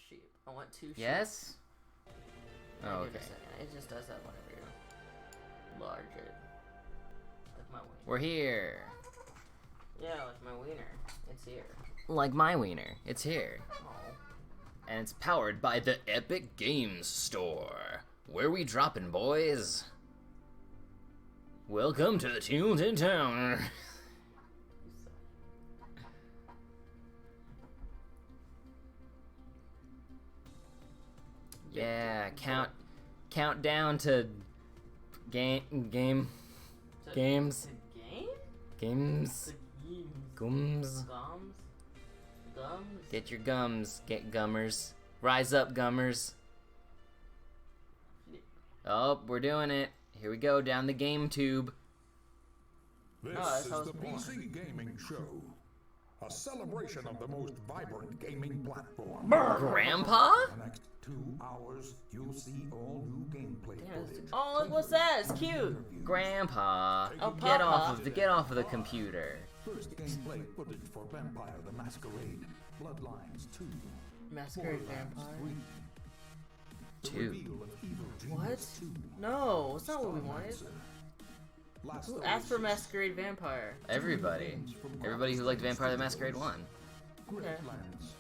sheep. I want 2 sheep. Yes? Oh, okay. It just does that whenever you large it. Like my wiener. We're here. Yeah, like my wiener. It's here. Like my wiener. It's here. Oh. And it's powered by the Epic Games Store. Where we dropping, boys? Welcome to the Tunes in Town. Yeah, count down to games. To game? Gums. Gums. Get your gums, get gummers. Rise up, gummers. Oh, we're doing it. Here we go, down the game tube. This is the PC Gaming Show, a celebration of the most vibrant gaming platform. Grandpa? The next 2 hours, you'll see all new gameplay footage. Oh, look, what's that? It's cute. Grandpa, Oh, get Papa. off of the computer. First gameplay footage for Vampire the Masquerade, Bloodlines 2, Masquerade Borderlands Vampire. 3. The 2. reveal of Evil What? Genius 2. No, it's not what we wanted. Last Who asked for Oasis, Masquerade Vampire? Everybody. Everybody who liked Vampire the Masquerade 1. Gravelands.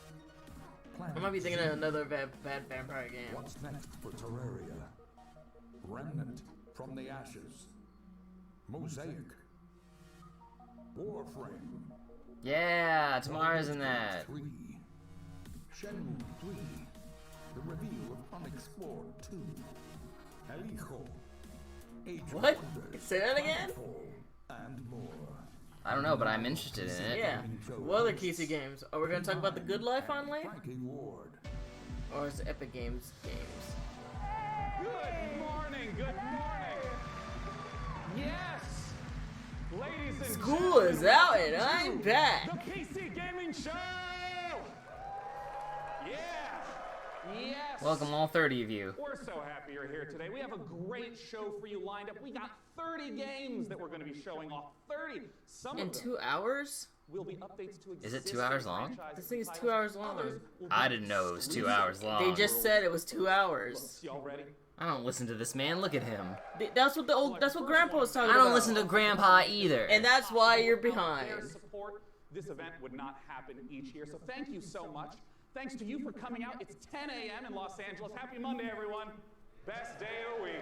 I might be thinking of another bad vampire game. What's next for Terraria? Remnant from the Ashes. Mosaic. Warframe. Yeah, tomorrow's in that. 3. Shenmue 3. The reveal of Unexplored 2. El Hijo. Age of What? Wonders, Say that again? Planetfall, and more. I don't know, but I'm interested in it. Yeah. What other PC games? Are we gonna talk about the Good Life Online? Frankie Ward. Or is it Epic Games games? Good morning, good morning. Yes, ladies and School is out and I'm the back. PC Gaming Show. Yeah, yes. Welcome all 30 of you. We're so happy you're here today. We have a great show for you lined up. We got 30 games that we're going to be showing off. 30. Some In of them 2 hours? will be updates to Is it 2 existing hours long? franchises This thing is and 2 hours titles. long. Others will be I didn't know it was 2 hours long. They just said it was 2 hours. Y'all ready? I don't listen to this man. Look at him. That's what Grandpa was talking I about. don't listen to Grandpa either. And that's why you're Their behind. support, this event would not happen each year. So thank you so much. Thanks to you for coming out. It's 10 a.m. in Los Angeles. Happy Monday, everyone. Best day of the week.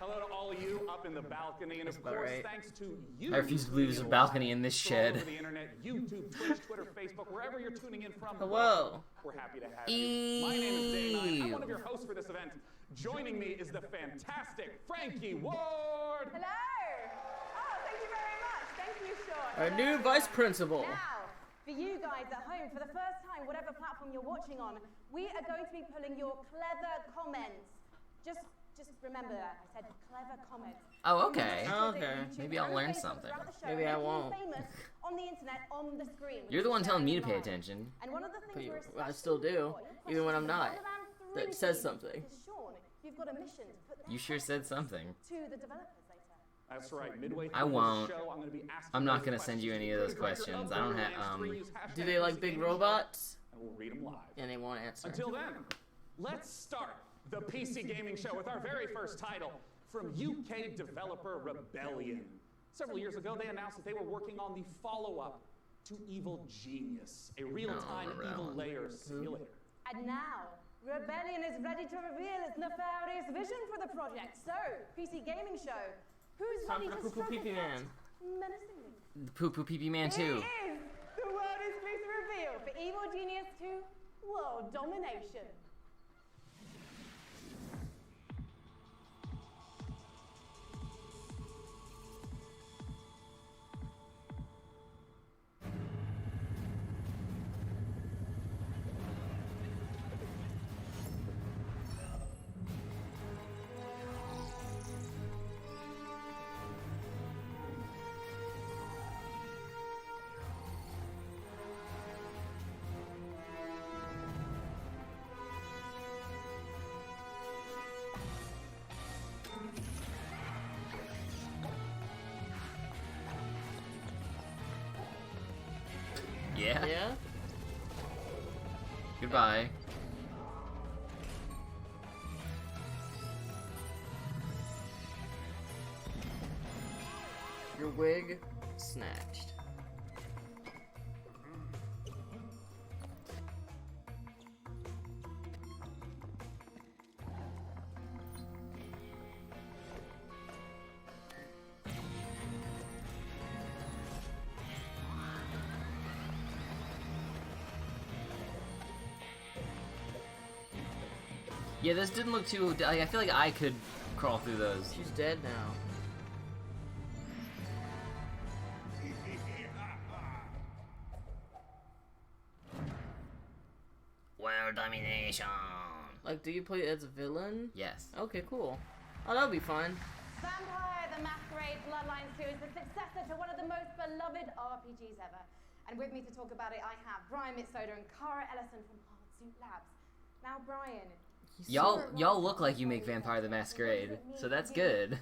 Hello to all of you up in the balcony, and of about course, right. thanks to you. I refuse to believe there's a tuning in balcony live in this from shed. all over the internet, YouTube, Twitch, Twitter, Facebook, wherever you're tuning in from. Hello. We're happy to have you. My name is Dave. I'm one of your hosts for this event. Joining me is the fantastic Frankie Ward. Hello! Oh, thank you very much. Thank you, Sean. Our new vice principal. Now, for you guys at home, for the first time, whatever platform you're watching on, we are going to be pulling your clever comments. Just remember that. I said clever comments. Oh, okay. Oh, okay. Maybe I'll learn something. Maybe I won't. Famous on the internet, on the screen. You're the one telling me to pay attention. And one of the things But we're I still do, even when I'm not. That says something. Sean, you've got a mission to put that You sure said something. to the developers later. That's right. Midway I through won't. the show, I'm going to be asking I'm not those gonna send you any of those questions. I don't have, Do they like big robots? And we'll read them live. And they won't answer. Until then, let's start the PC Gaming Show with our very first title from UK developer Rebellion. Several years ago, they announced that they were working on the follow-up to Evil Genius, a real-time remember that evil one. layer simulator. And now, Rebellion is ready to reveal its nefarious vision for the project. So, PC Gaming Show, who's Time ready for to the Poo Poo strike Pee Pee it out Man. menacingly? The Poo Poo Pee Pee Man 2. It is the world exclusive reveal for Evil Genius 2 World Domination. Yeah? Yeah? Goodbye. Your wig snatched. Yeah, this didn't look too... I feel like I could crawl through those. She's dead now. World domination. Like, do you play as a villain? Yes. Okay, cool. Oh, that'll be fun. Vampire the Masquerade Bloodlines 2 is the successor to one of the most beloved RPGs ever. And with me to talk about it, I have Brian Mitsoda and Cara Ellison from Hardsuit Labs. Now, Brian... Y'all look like you make Vampire the Masquerade, so that's good.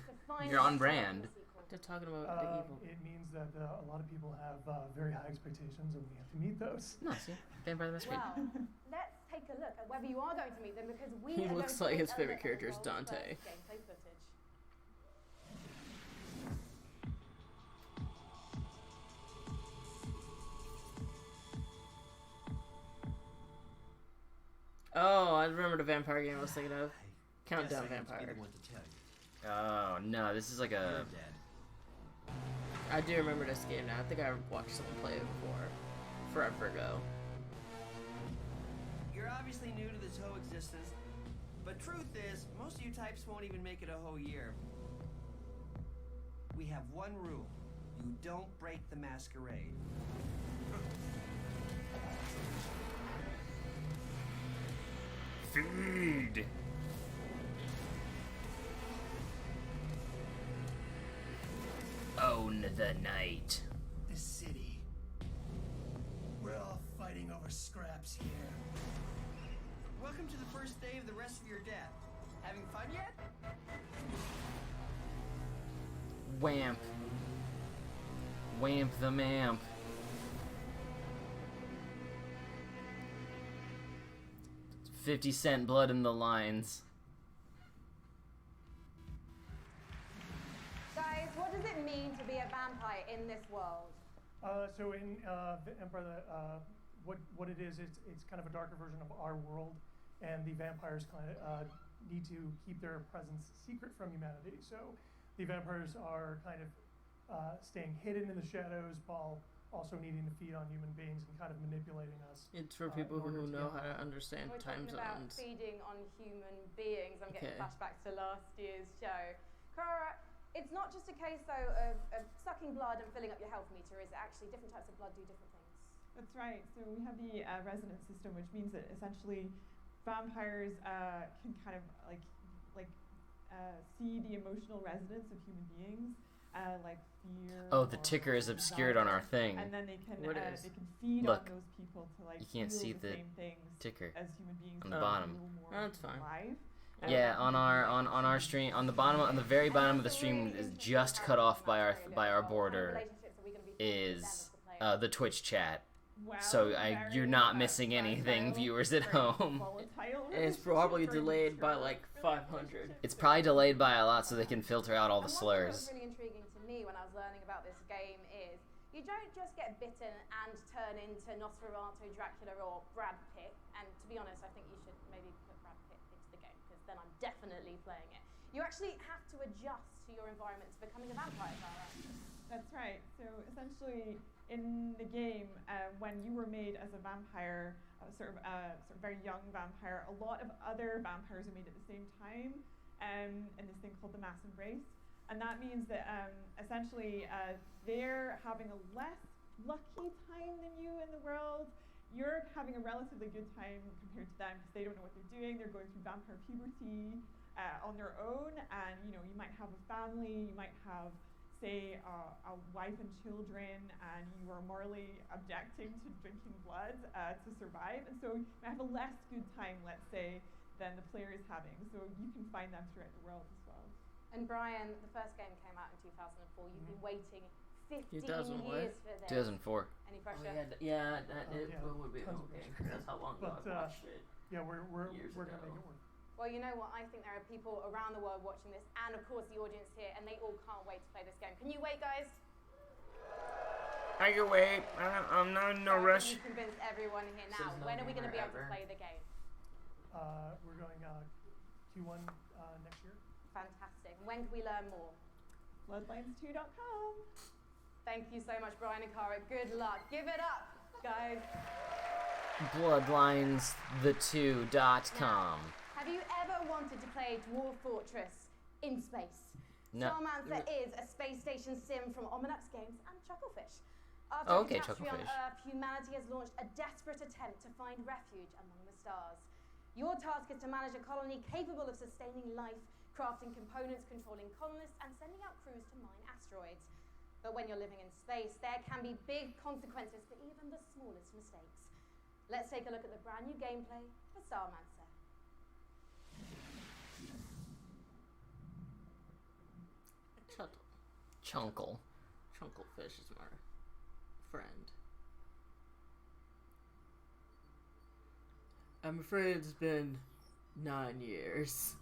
You're on brand. They're talking about the evil. It means that a lot of people have very high expectations, and we have to meet those. No, see? Vampire the Masquerade. Well, let's take a look at whether you are going to meet them, because we He are looks going like to his see favorite elements character of is the world's Dante. first gameplay footage. Oh, I remember the vampire game I was thinking of. Countdown Vampire. Oh, no, this is like a... I do remember this game now. I think I watched someone play it before. Forever ago. You're obviously new to this whole existence, but truth is, most of you types won't even make it a whole year. We have one rule. You don't break the masquerade. Food! Own the night. The city. We're all fighting over scraps here. Welcome to the first day of the rest of your death. Having fun yet? Wamp. Wamp the mamp. $50 blood in the lines. Guys, what does it mean to be a vampire in this world? So in Empire, what it is, it's kind of a darker version of our world, and the vampires kind of need to keep their presence secret from humanity. So the vampires are kind of staying hidden in the shadows while also needing to feed on human beings and kind of manipulating us. It's for people who know how to understand We're time talking about zones. feeding on human beings. I'm getting Okay. flashbacks to last year's show. Cara, it's not just a case though of sucking blood and filling up your health meter, is it? Actually, different types of blood do different things. That's right. So we have the resonance system, which means that essentially vampires can kind of see the emotional resonance of human beings, like fear. Oh, the or ticker is obscured on our thing. And then they can What is? they can feed Look, on those people to like you can't feel see the the same things ticker as human beings on the but bottom. a little more That's fine. alive. Yeah, on our stream, on the very bottom of the stream is just cut off by our border is the Twitch chat. Wow, So you're very, not missing volatile, anything, viewers at very home. volatile And it's probably relationship, delayed by very like 500. It's probably delayed by a lot so they can filter out all the And one thing that was slurs. really intriguing to me when I was learning about this game is you don't just get bitten and turn into Nosferatu, Dracula, or Brad Pitt. And to be honest, I think you should maybe put Brad Pitt into the game, because then I'm definitely playing it. You actually have to adjust to your environment to becoming a vampire, Cara. That's right. So essentially, in the game, when you were made as a vampire, sort of very young vampire, a lot of other vampires are made at the same time in this thing called the mass embrace. And that means that essentially they're having a less lucky time than you in the world. You're having a relatively good time compared to them because they don't know what they're doing. They're going through vampire puberty on their own, and you might have a family, you might have, say, a wife and children, and you are morally objecting to drinking blood to survive, and so you might have a less good time, let's say, than the player is having. So you can find them throughout the world as well. And Brian, the first game came out in 2004. You've been waiting 15 2000 years for this. 2004. Any Oh, pressure? yeah, that it yeah, would be tons of okay. pressure. That's how long ago But, I watched it. Yeah, we're Years gonna ago. make it work. Well, you know what? I think there are people around the world watching this, and of course the audience here, and they all can't wait to play this game. Can you wait, guys? I can wait. I'm not in no rush. You've convinced everyone here now. Says no When are we going to be able gamer to ever. play the game? We're going Q1 next year. Fantastic. When can we learn more? Bloodlines2.com. Thank you so much, Brian and Cara. Good luck. Give it up, guys. Bloodlines2.com. Have you ever wanted to play Dwarf Fortress in space? No. Starmancer is a space station sim from Ominux Games and Chucklefish. After Oh, okay, a catastrophe on Chucklefish. Earth, humanity has launched a desperate attempt to find refuge among the stars. Your task is to manage a colony capable of sustaining life, crafting components, controlling colonists, and sending out crews to mine asteroids. But when you're living in space, there can be big consequences for even the smallest mistakes. Let's take a look at the brand new gameplay for Starmancer. Chunkle. Chunklefish is my friend. I'm afraid it's been 9 years.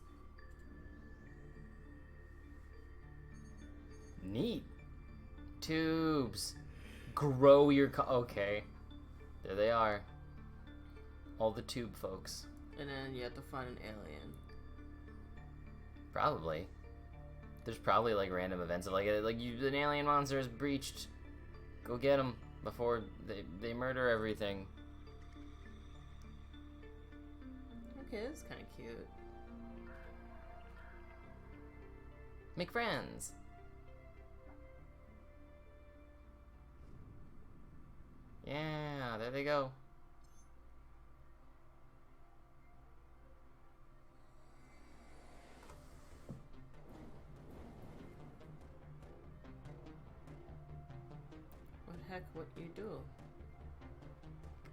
Neat. Tubes. Grow your okay. There they are. All the tube folks. And then you have to find an alien. Probably. There's probably like random events of an alien monster is breached. Go get them before they murder everything. Okay, that's kind of cute. Make friends. Yeah, there they go. What heck, what you do?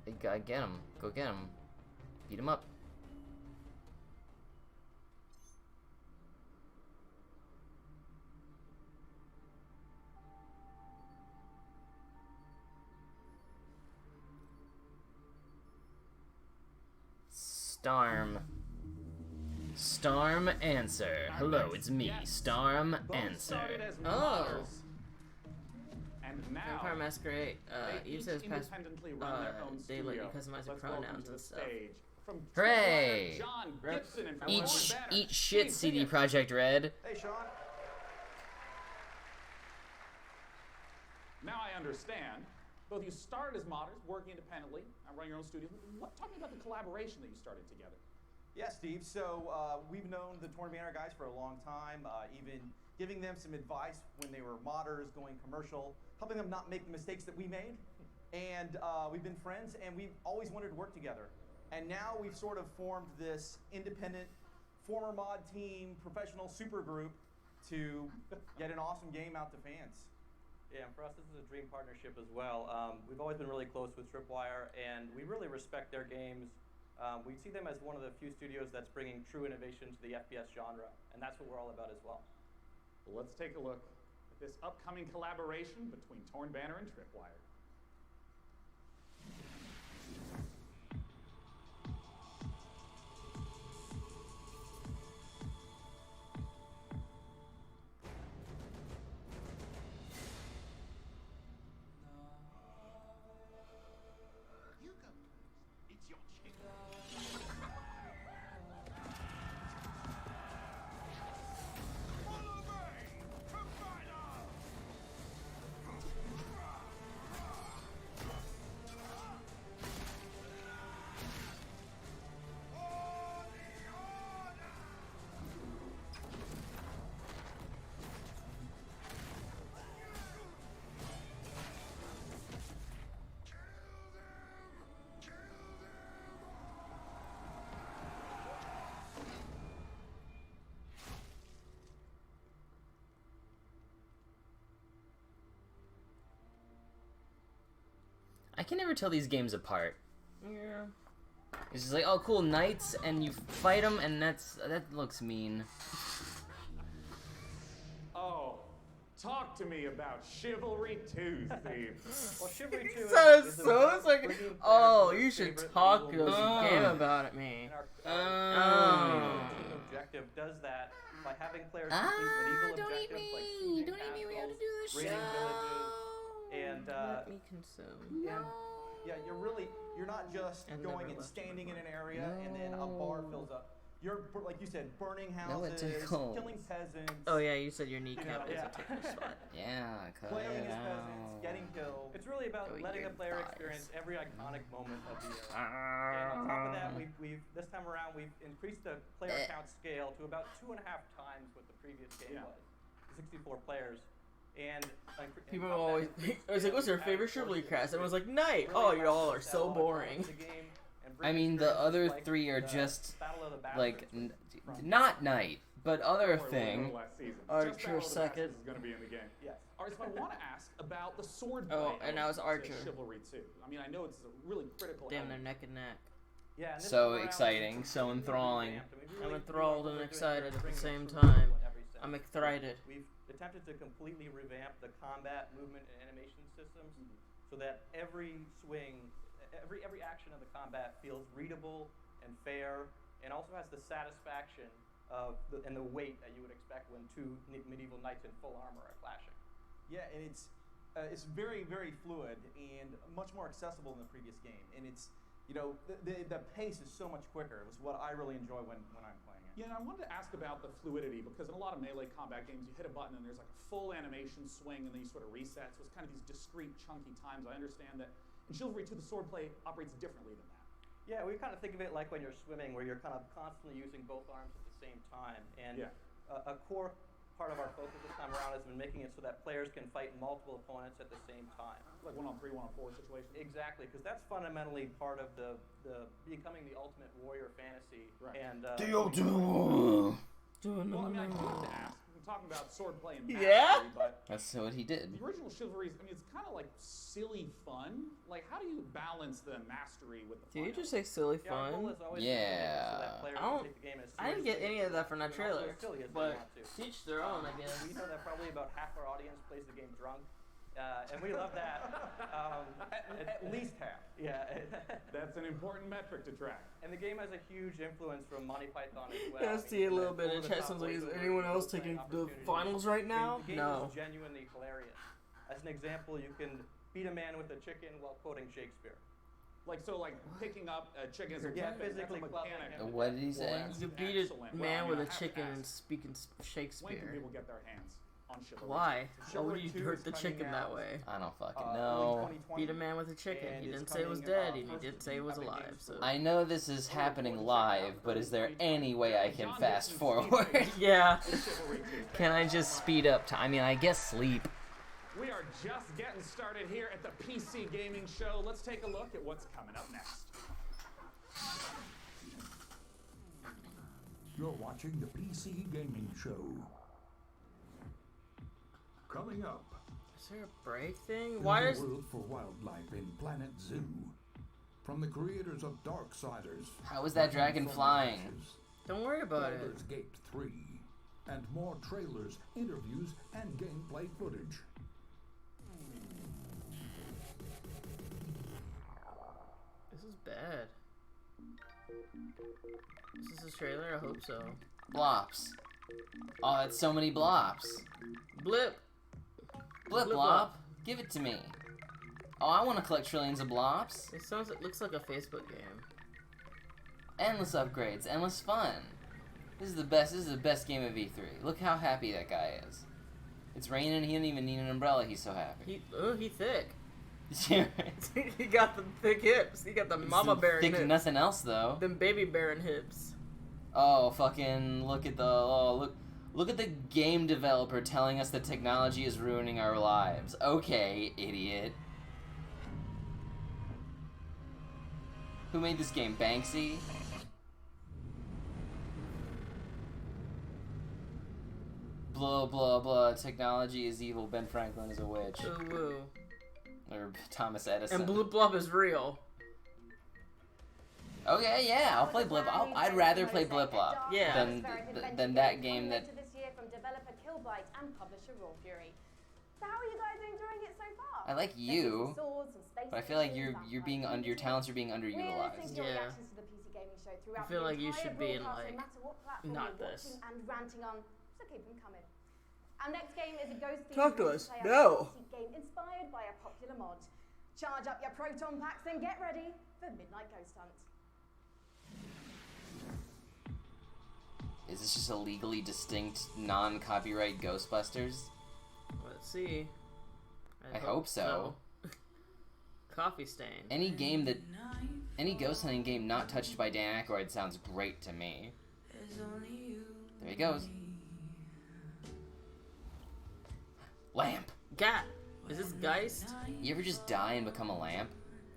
You gotta get him. Go get him. Beat him up. Starm answer. Hello, it's me, Starm answer. Oh. And now Vampire Masquerade, they you each says past, independently run their own they let you studio. customize your Let's welcome pronouns to and the stuff. stage from Hooray! John Rep. Gibson and from Eat Warren Banner. eat shit, Please CD sing it. Projekt Red. Hey, Sean. Now I understand. Both you started as modders, working independently, and running your own studio. Talk to me about the collaboration that you started together. Yeah, Steve. So we've known the Torn Banner guys for a long time, even giving them some advice when they were modders, going commercial, helping them not make the mistakes that we made. And we've been friends, and we've always wanted to work together. And now we've sort of formed this independent, former mod team, professional super group to get an awesome game out to fans. Yeah, and for us, this is a dream partnership as well. We've always been really close with Tripwire, and we really respect their games. We see them as one of the few studios that's bringing true innovation to the FPS genre, and that's what we're all about as well. Well, let's take a look at this upcoming collaboration between Torn Banner and Tripwire. I can never tell these games apart. Yeah. It's just like, oh, cool, knights, and you fight them, and that looks mean. Oh, talk to me about Chivalry 2, Steve. Well, Chivalry 2 So is it's like, bringing players oh, to their you should favorite talk medieval to game. game about it, me. And our Oh. objective does that by having players complete medieval Don't eat objectives like me! sieging Don't eat me, we have to castles, do the raiding show! villages, And Let me consume. and yeah, you're not just And going never and left standing in my an area and then a bar fills up. You're, like you said, burning houses, tickles. killing peasants. Oh yeah, you said your kneecap is yeah. a tickle spot. Yeah, cut Playing it as out. peasants, getting killed. it's really about Oh, letting your the player thighs. experience every iconic moment of the era. And on top of that, we've this time around we've increased the player count scale to about 2.5 times what the previous game was, 64 players. And People on top of that, always. increased I was like, "What's your added favorite forces, Chivalry cast?" And I was which like, "Night." really Oh, allows y'all you are to so sell on boring. the game and I bring mean, the experiences other like 3 are the just Battle of the like Bastards from- not night, but other Or thing. last season. Archer Just Battle of the second. Bastards is going to be in the game. Yes. All right, so I want to ask about the swordplay. Oh, and now it's element to Archer. Chivalry 2. I mean, I know it's a really critical Damn, they're element. neck and neck. Yeah, and this So time around, exciting, it's so completely enthralling. revamped, and we I'm really enthralled feel and like what we're doing excited here is at the bringing same true time. in every sense. I'm excited. We've attempted to completely revamp the combat, movement, and animation systems so that every swing, every action of the combat feels readable and fair, and also has the satisfaction of and the weight that you would expect when two medieval knights in full armor are clashing. Yeah, and it's very, very fluid and much more accessible than the previous game. And it's, you know, the pace is so much quicker. It was what I really enjoy when I'm playing it. Yeah, and I wanted to ask about the fluidity, because in a lot of melee combat games, you hit a button and there's like a full animation swing and then you sort of reset. So it's kind of these discrete, chunky times. I understand that in Chivalry 2, the swordplay operates differently than that. Yeah, we kind of think of it like when you're swimming, where you're kind of constantly using both arms at the same time. And Yeah. a core part of our focus this time around has been making it so that players can fight multiple opponents at the same time. Like 1-on-3, 1-on-4 situation. Exactly, because that's fundamentally part of the becoming the ultimate warrior fantasy. Right. And Deodoo. Well, I mean, I do have to ask. We're talking about swordplay and mastery, Yeah? but That's what he did. the original Chivalries, I mean, it's kind of like silly fun. Like, how do you balance the mastery with the fun? Did you just say silly yeah, our goal fun? has always Yeah. been to make it so that players I can don't- take the game as I didn't get seriously any of that from that and also trailer, as silly as they but want to. teach their own, I guess. We know that probably about half our audience plays the game drunk, and we love that. At least half. Yeah. That's an important metric to track. And the game has a huge influence from Monty Python as well. Yeah, I see a little bit in chat. Sounds like, is anyone else taking the finals right now? The game No. is genuinely hilarious. As an example, you can beat a man with a chicken while quoting Shakespeare. Like, so, like, picking up a chicken is a Yeah, weapon. physically That's a clubbing mechanic. him. What did he say? that's You beat a excellent. Well, man I mean, with I a have to chicken ask, speaking when can Shakespeare. people get their hands on Chivalry? Why? Why Chivalry would you 2 hurt is the coming chicken that out, way? I don't fucking early know. 2020, Beat a man with a chicken. and He it's didn't say it was coming, dead, and he first didn't say it was Epic alive. Games So I know this is happening live, but is there any way I can fast forward? yeah. It's Chivalry 2. Can I just speed up time? I mean, I guess sleep. We are just getting started here at the PC Gaming Show. Let's take a look at what's coming up next. You're watching the PC Gaming Show. Coming up, Is there a break thing? in Why the is world for wildlife in Planet Zoo. From the creators of Darksiders. How is that dragon Rising from the flying? Ashes, Don't worry about it. Baldur's Gate 3, and more trailers, interviews, and gameplay footage. This is bad. Is this a trailer? I hope so. Blops. Oh, that's so many blops. Blip. Blip Blip blop. Give it to me. Oh, I want to collect trillions of blops. It looks like a Facebook game. Endless upgrades, endless fun. This is the best. This is the best game of E3. Look how happy that guy is. It's raining. He didn't even need an umbrella. He's so happy. He thick. Yeah. He got the thick hips. He got the mama bearing Thick hips. nothing else though. Them baby bearing hips. Oh, fucking look at the look at the game developer telling us that technology is ruining our lives. Okay, idiot. Who made this game? Banksy? Blah blah blah. Technology is evil. Ben Franklin is a witch. Ooh woo. Or Thomas Edison. And Blip Blop is real. Okay, yeah, I'll play Blip. I'd rather play Blip Blop Yeah. than that game that. This year from developer Killbyte and publisher Raw Fury. So how are you guys enjoying it so far? I like There's you, some swords, some space but I feel like stations, you're being vampire your kingdoms. talents are being We're listening underutilized. to your Yeah. reactions to the PC Gaming Show throughout feel the like you entire should be in, broadcast, like, no matter what platform not you're this. watching and ranting on, so keep them coming. Our next game is a ghost Talk to us. multiplayer No. game inspired by a popular mod. Charge up your proton packs and get ready for Midnight Ghost Hunt. Is this just a legally distinct, non-copyright Ghostbusters? Let's see. I hope so. Coffee stain. Any ghost hunting game not touched by Dan Aykroyd sounds great to me. There he goes. Lamp. Gat. Is this Geist? You ever just die and become a lamp?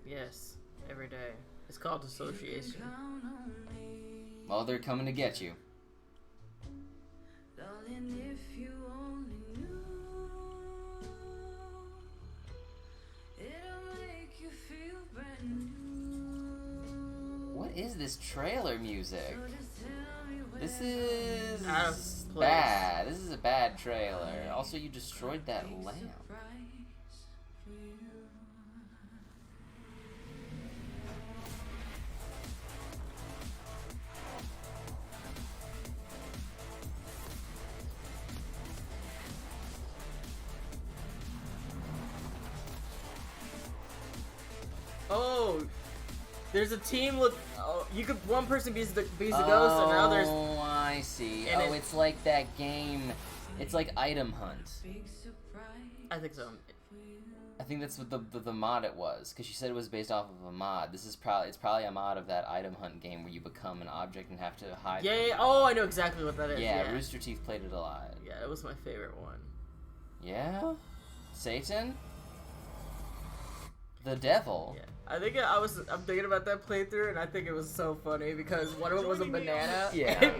Yes, every day. It's called association. Well, they're coming to get you. What is this trailer music? This is Out of place. bad. This is a bad trailer. Also, you destroyed that lamp. Oh, there's a team with. Oh, you could one person be the ghost and others. Oh, I see. And Oh, it's like that game. It's like Item Hunt. I think so. I think that's what the mod it was, because she said it was based off of a mod. It's probably a mod of that Item Hunt game where you become an object and have to hide. Yeah. Oh, I know exactly what that is. Yeah, Rooster Teeth played it a lot. Yeah, it was my favorite one. Yeah? Satan? The devil? Yeah. I think I'm thinking about that playthrough, and I think it was so funny because one of them was a banana. Yeah.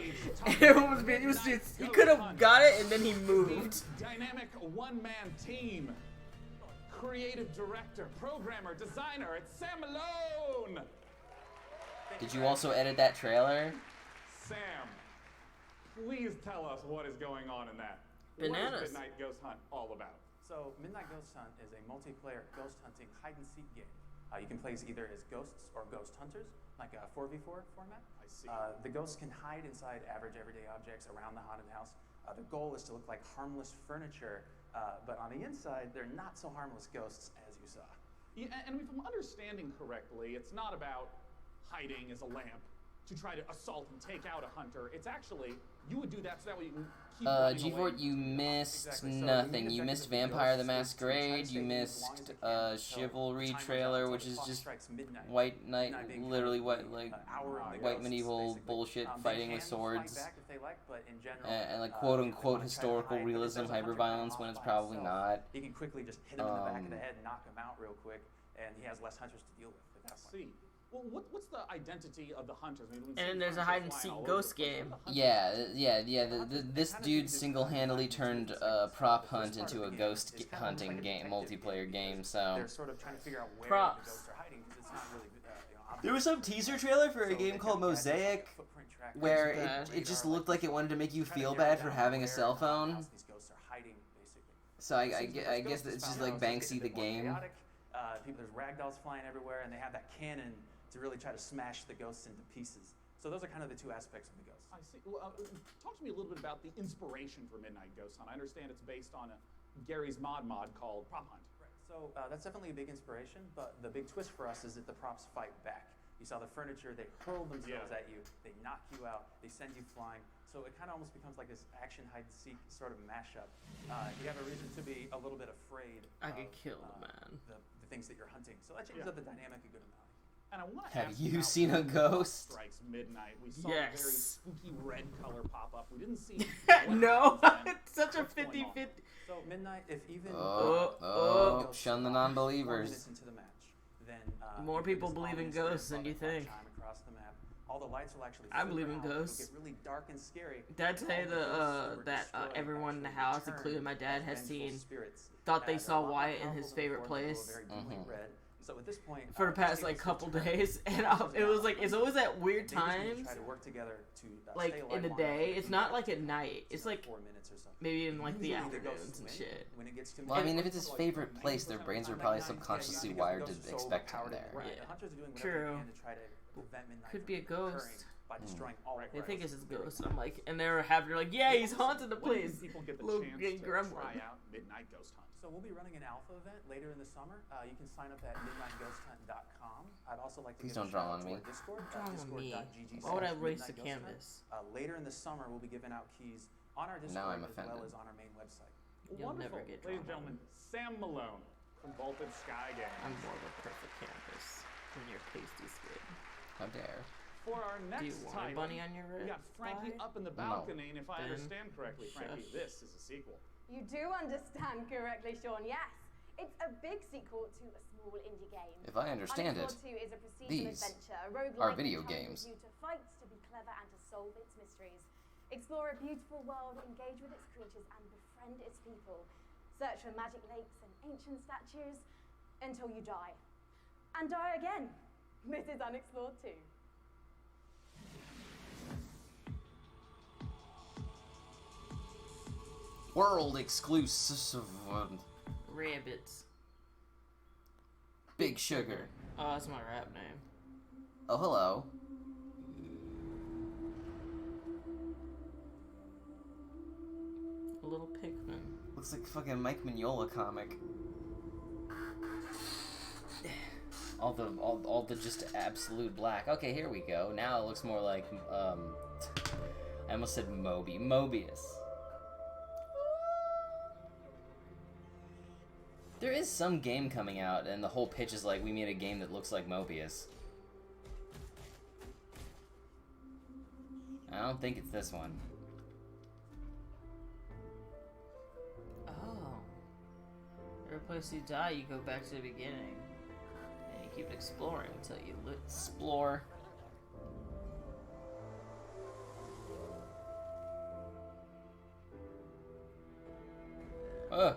And it was just, he could have got it and then he moved. Dynamic one-man team. Creative director, programmer, designer, it's Sam Malone! Did you also edit that trailer? Sam, please tell us what is going on in that. Bananas. What is Midnight Ghost Hunt all about? So, Midnight Ghost Hunt is a multiplayer ghost hunting hide-and-seek game. You can play either as ghosts or ghost hunters, like a 4v4 format. I see. The ghosts can hide inside average everyday objects around the haunted house. The goal is to look like harmless furniture, but on the inside, they're not so harmless ghosts as you saw. Yeah, and if I'm understanding correctly, it's not about hiding as a lamp to try to assault and take out a hunter. It's actually, you would do that so that way you can keep running G-Fort, away. you missed Exactly. So the nothing. main You objective missed of the Vampire the Ghosts is to try to Masquerade, stay you as missed blind as you can. So Chivalry time runs trailer, out which until is the clock just strikes midnight. White Knight, Midnight being literally kind of what, like, hour of the white ghosts, medieval basically. bullshit They fighting can with fight swords. back if they like, but in general, And like if quote they unquote wanna try to historical hide, but if realism, there's a hunter hyperviolence coming when off it's by probably himself, not. he can quickly just hit him in the back of the head and knock him out real quick, and he has less hunters to deal with at that point. See. Well, what's the identity of the hunters? I mean, we've And seen there's a hunters hide and flying seek all over ghost the place. game. What are the hunters? This dude single-handedly turned prop hunt into a ghost hunting game, multiplayer game. So They're sort of trying to figure out where Props. the ghosts are hiding because it's not really obvious. there was some teaser trailer for a game called Mosaic where it just looked like it wanted to make you feel bad for having a cell phone. These ghosts are hiding, basically. So I guess it's just like Banksy the game. There's ragdolls flying everywhere, and they have that cannon to really try to smash the ghosts into pieces. So those are kind of the two aspects of the ghosts. I see. Well, talk to me a little bit about the inspiration for Midnight Ghost Hunt. I understand it's based on Gary's mod called Prop Hunt. Right. So that's definitely a big inspiration, but the big twist for us is that the props fight back. You saw the furniture, they hurl themselves at you, they knock you out, they send you flying. So it kind of almost becomes like this action hide-and-seek sort of mashup. You have a reason to be a little bit afraid I of could kill the man. the things that you're hunting. So that changes up the dynamic a good amount. And I want to Have ask you about seen a when ghost? Strikes midnight. We saw a very Yes. spooky red color pop up. We didn't see. No, it's such a What's going on? 50-50. So midnight, if even Shun the non-believers. minutes into the match, then More you get people this believe in ominous ghosts than red you butterfly think. chime across the map. All the lights will actually I flicker believe in out, it'll ghosts. get really dark and scary. Dad and say all the ghosts were that destroyed everyone in the actually house, return including my dad, as has vengeful seen spirits thought they that are saw a lot more Wyatt in powerful his than favorite before, they glow place. very glowing red. So at this point, For the past tables like couple return. days, and it was like it's always at weird They just need to times, try to work together to, like stay in the alive long day. enough It's to not keep like it at night. It's like 4 minutes or something. maybe in like the Usually the ghosts afternoons and win shit. when it gets to Well, I mean, if midnight. it's his favorite place, their brains are probably subconsciously wired to expect him there. Right. Yeah. The hunters are doing whatever True. they can to try to prevent midnight Could from be a ghost. occurring by destroying all They think it's his ghost. I'm like, and they're like, yeah, he's haunted the When place. can people get the Little chance gay to gremlin. try out Midnight Ghost Hunt? So we'll be running an alpha event later in the summer. You can sign up at midnightghosthunt.com. I'd also like to Please give don't a shout draw out on to me. our Discord. Draw on me. Discord.gg/. Why would I erase the Midnight Ghost canvas? Hunt. Later in the summer, we'll be giving out keys on our Discord Now I'm as well offended. as on our main website. You'll Wonderful. never get Ladies and drawn on. gentlemen, Sam Malone from Vaulted Sky Games. I'm more of a perfect canvas than your pasty squid. How dare. For our Do next you want a title, bunny on your we got Frankie thigh? up in the No. balcony, and if I Then understand correctly, Frankie, shush. this is a sequel. You do understand correctly, Sean, yes. It's a big sequel to a small indie game. If I understand it, Unexplored 2 is a procedural these adventure, a roguelike are video that challenges games. you to fight, to be clever, and to solve its mysteries. Explore a beautiful world, engage with its creatures, and befriend its people. Search for magic lakes and ancient statues until you die. And die again. This is Unexplored 2. World exclusive. Rabbits. Big Sugar. Oh, that's my rap name. Oh, hello. A little Pikmin. Looks like a fucking Mike Mignola comic. All the just absolute black. Okay, here we go. Now it looks more like I almost said Mobius. There is some game coming out, and the whole pitch is like, we made a game that looks like Mobius. I don't think it's this one. Oh. Every place you die, you go back to the beginning. And you keep exploring until you Explore. Ugh.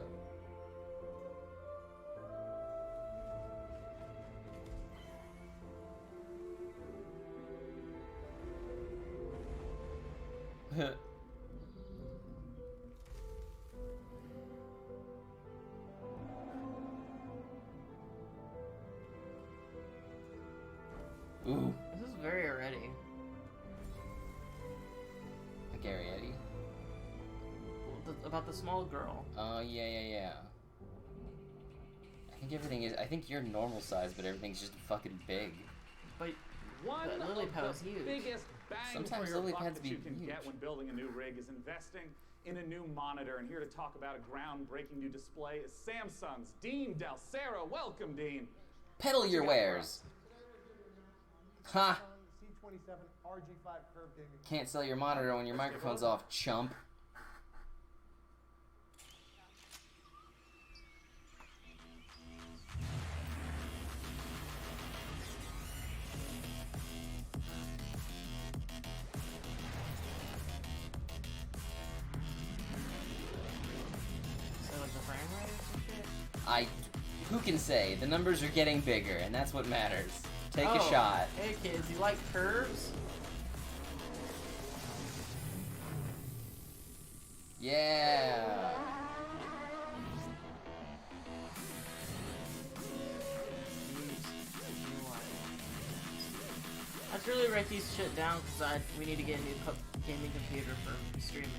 Ooh. This is very already. Gary Eddie. About the small girl. Oh, yeah. I think everything is. I think you're normal size, but everything's just fucking big. But One But of Lilypad was the huge. biggest bang Sometimes for your Lilypads buck that be you can huge. get when building a new rig is investing in a new monitor. And here to talk about a groundbreaking new display is Samsung's Dean Dalcero. Welcome, Dean. Peddle your wares. Ha! C27 RG5 curved gaming. Can't sell your monitor when your microphone's off, chump. So like the frame rate or some shit? Who can say? The numbers are getting bigger, and that's what matters. Take a Oh, shot. Hey kids, you like curves? Yeah. I should really write these shit down because we need to get a new gaming computer for streaming.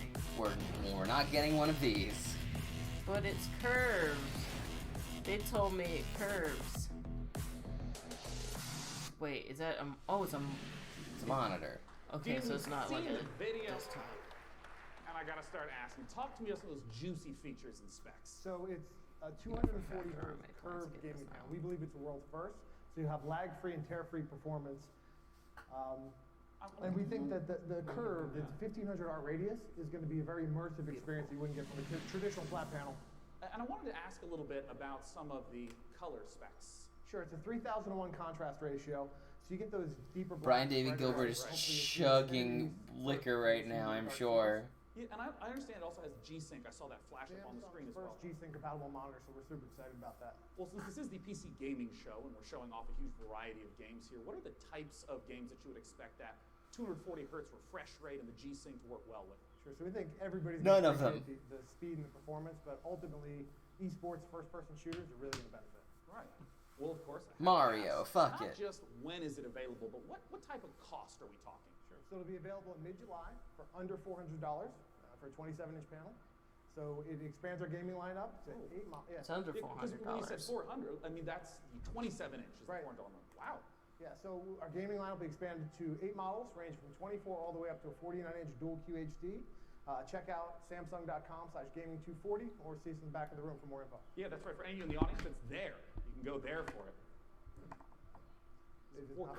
We're not getting one of these. But it's curves. They told me it curves. Wait, is that oh, it's a monitor. Okay, Dean, so it's not we've like seen a the video, desktop. and I gotta start asking. Talk to me about some of those juicy features and specs. So it's a 240 hertz curved gaming panel. We believe it's a world first. So you have lag-free and tear-free performance. And we think that the curve, its 1500 art radius, is going to be a very immersive experience you wouldn't get from a traditional flat panel. And I wanted to ask a little bit about some of the color specs. Sure, it's a 3000 to 1 contrast ratio, so you get those deeper Brian blacks, David brighter Gilbert reds, is hopefully it's chugging infinity, liquor right now, I'm sure. Yeah, and I understand it also has G-Sync. I saw that flash up on the screen as well. First G-Sync compatible monitor, so we're super excited about that. Well, since this is the PC gaming show and we're showing off a huge variety of games here, what are the types of games that you would expect that 240 hertz refresh rate and the G-Sync to work well with? Sure, so we think everybody's None going of to them. appreciate the speed and the performance, but ultimately, esports first-person shooters are really going to benefit. Right. Well, of course. Mario, fuck not it. just when is it available, but what type of cost are we talking? Sure. So it'll be available in mid-July for under $400 for a 27-inch panel. So it expands our gaming lineup to 8 models. Yeah. It's under $400. When you said 400, I mean that's 27 inches. Right. $400. Wow. Yeah, so our gaming lineup will be expanded to 8 models, ranging from 24 all the way up to a 49-inch dual QHD. Check out samsung.com/gaming240 or see us in the back of the room for more info. Yeah, that's right. For any of you in the audience that's there, you can go there for it. It's not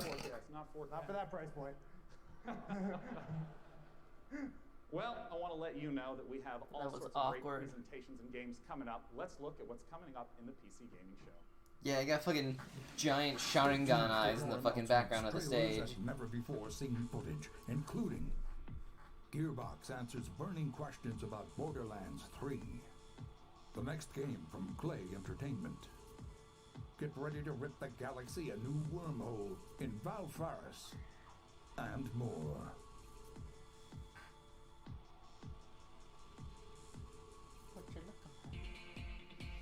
$400. Not for that price point. Well, I want to let you know that we have all sorts of great presentations and games coming up. Let's look at what's coming up in the PC Gaming Show. Yeah, I got fucking giant Sharingan eyes in the fucking background of the stage. Never before seen footage, including Gearbox answers burning questions about Borderlands 3. The next game from Clay Entertainment. Get ready to rip the galaxy a new wormhole in Valfaris. And more.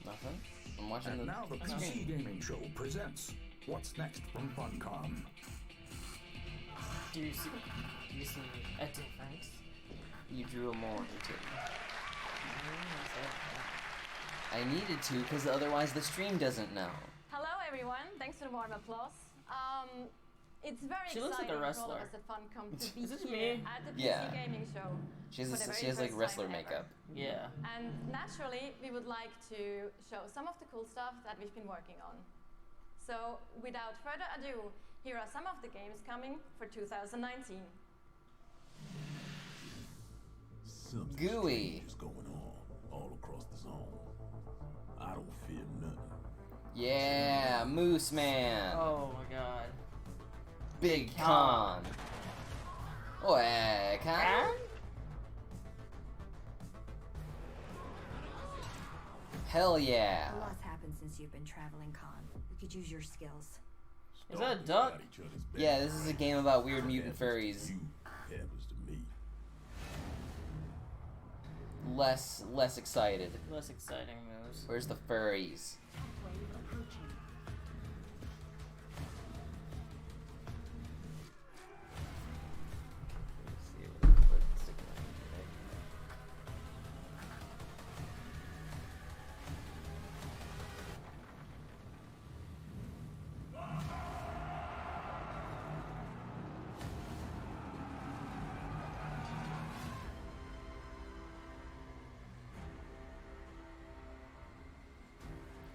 Nothing. I'm watching and now the PC Gaming Show presents What's Next from Funcom. Do you see a difference? You drew a more into it. I needed to, because otherwise the stream doesn't know. Hello everyone, thanks for the warm applause. It's very She looks like exciting a for all of wrestler. us at Funcom to be Is it here me? at the PC Yeah. Gaming Show. She has, for the very she has like first wrestler time ever. makeup. Yeah. And naturally, we would like to show some of the cool stuff that we've been working on. So, without further ado, here are some of the games coming for 2019. Gooey. Is going on all across the zone. I don't fear nothing. Yeah, Moose Man. Oh my god. Big Con. Oh, Con? Hell yeah. A lot's happened since you've been traveling, Con. We could use your skills. Is that a duck? Yeah, this is a game about weird mutant furries. Happens to me. Less excited. Less exciting moves. Where's the furries?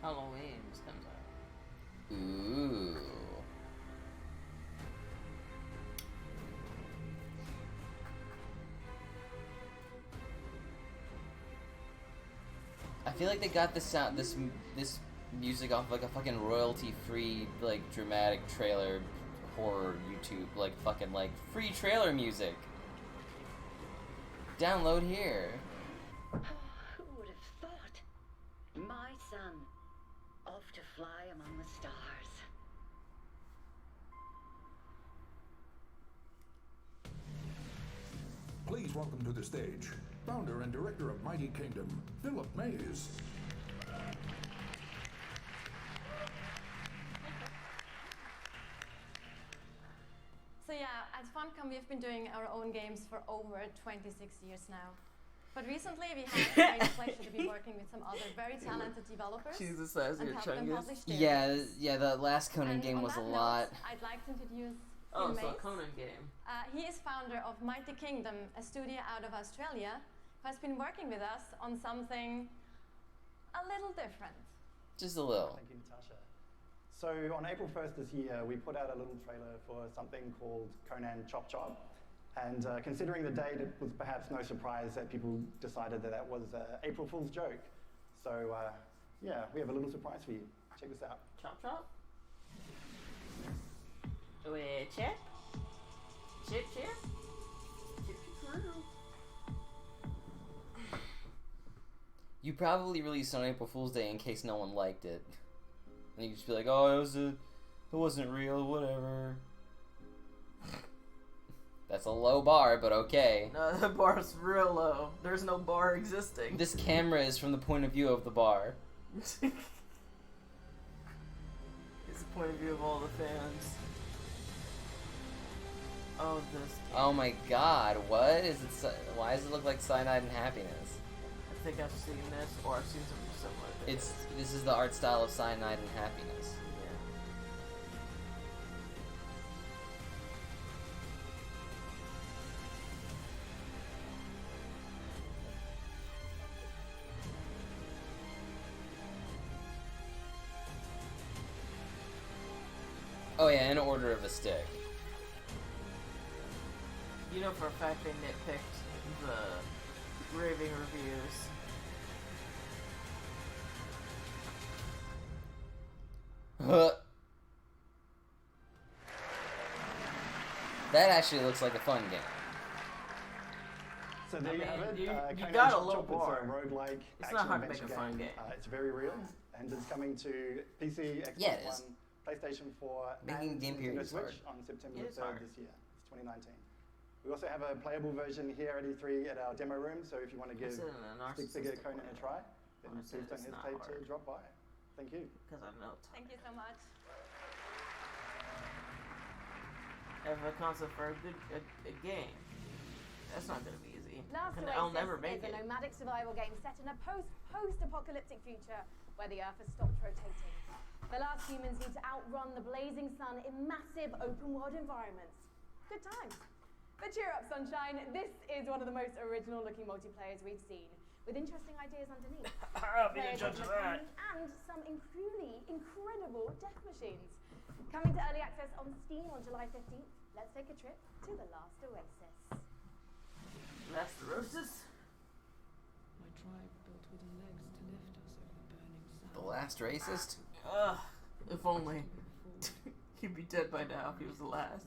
Halloween just comes out. Ooh. I feel like they got this sound, this music off like a fucking royalty-free, like dramatic trailer horror YouTube, like fucking like free trailer music. Download here. Who would have thought? My son, off to fly among the stars. Please welcome to the stage, founder and director of Mighty Kingdom, Philip Mays. So yeah, at Funcom we've been doing our own games for over 26 years now. But recently we had the great pleasure to be working with some other very talented developers She's the size of and your help them chungus. publish their Yeah, games. yeah, the last Conan And game on was a that lot. note, I'd like to introduce Oh, Phil so a Mays. Conan game. He is founder of Mighty Kingdom, a studio out of Australia, who has been working with us on something a little different. Just a little. Thank you, Natasha. So on April 1st this year, we put out a little trailer for something called Conan Chop Chop. And considering the date, it was perhaps no surprise that people decided that that was an April Fool's joke. So yeah, we have a little surprise for you. Check this out. Chop chop? Wait, chip? Chip chip? Chip chip. You probably released on April Fool's Day in case no one liked it. And you just be like, oh, it wasn't real, whatever. That's a low bar, but okay. No, the bar's real low. There's no bar existing. This camera is from the point of view of the bar. It's the point of view of all the fans. Oh, this. Oh my god, what is it? Why does it look like Cyanide and Happiness? I think I've seen this, or I've seen something similar. This is the art style of Cyanide and Happiness. Oh yeah, in order of a stick. You know for a fact they nitpicked the raving reviews. That actually looks like a fun game. So there you have it. You Conan got a Chop low Chop, bar. It's a roguelike It's not hard to make action-adventure a fun game. It's very real, and it's coming to PC, Xbox Yeah, it is. One, PlayStation 4, Making and game Nintendo period is Switch hard. on September It is 3rd hard. this year. It's 2019. We also have a playable version here at E3 at our demo room, so if you want to give Is it an Stick Figure narcissistic Conan way? a try, then Or please is it don't it's not hesitate to hard? drop by. Thank you. Because I know. Thank you so much. Have a concept for a game. That's not gonna be easy. Last And I'll Oasis never make is it. a nomadic survival game set in a post-apocalyptic future where the Earth has stopped rotating. The last humans need to outrun the blazing sun in massive open-world environments. Good times. But cheer up, sunshine. This is one of the most original-looking multiplayers we've seen, with interesting ideas underneath. I'll be the Players judge with of that. mechanics and some truly incredible death machines. Coming to early access on Steam on July 15th. Let's take a trip to the Last Oasis. Last Roses? My tribe built wooden legs to lift us over the burning sun. The last racist? Ugh, if only. He'd be dead by now if he was the last.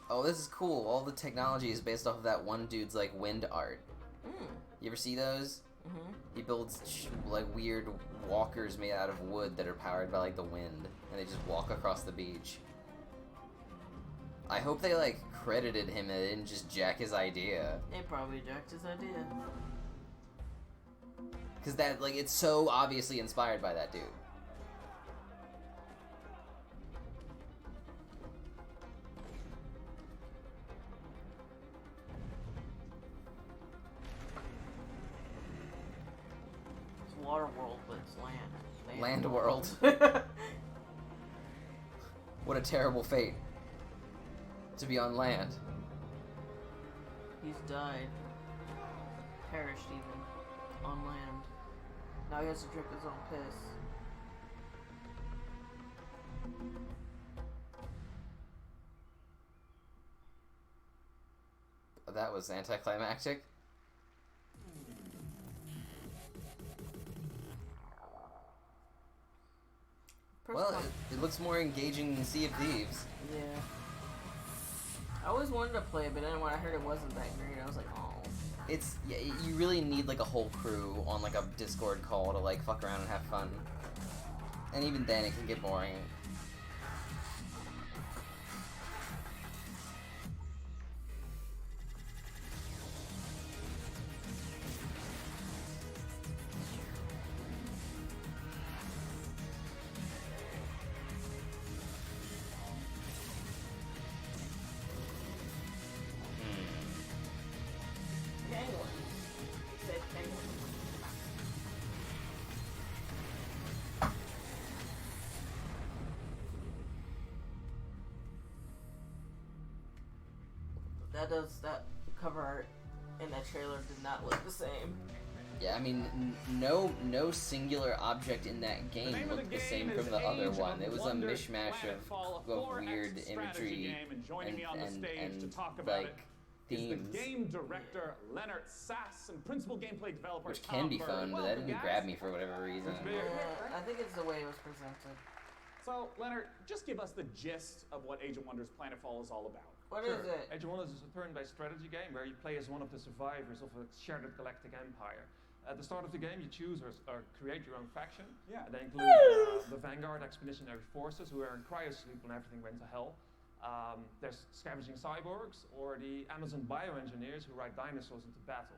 Oh, this is cool. All the technology is based off of that one dude's like wind art. You ever see those? Mm-hmm. He builds like weird walkers made out of wood that are powered by like the wind, and they just walk across the beach. I hope they like credited him and didn't just jack his idea. They probably jacked his idea. Cause that like it's so obviously inspired by that dude. It's water world, but it's land. Land world. What a terrible fate. To be on land. He's died. Perished even. On land. Now he has to drink his own piss. That was anticlimactic. Well, it looks more engaging than Sea of Thieves. Yeah. I always wanted to play it, but then when I heard it wasn't that great, I was like, oh. It's yeah, you really need like a whole crew on like a Discord call to like fuck around and have fun. And even then it can get boring. Penguin. Said penguin. That cover art in that trailer did not look the same. Yeah, I mean, no singular object in that game looked the same from the other one. It was a mishmash of weird imagery and like themes. The game director Leonard Sass and principal gameplay developer Which can be fun, but that didn't grab me for whatever reason. I think it's the way it was presented. So, Leonard, just give us the gist of what Age of Wonders Planetfall is all about. What is it? Age of Wonders is a turn-based strategy game where you play as one of the survivors of a shattered galactic empire. At the start of the game, you choose or create your own faction. Yeah. They include the Vanguard Expeditionary Forces, who are in cryosleep when everything went to hell. There's scavenging cyborgs, or the Amazon bioengineers who ride dinosaurs into battle.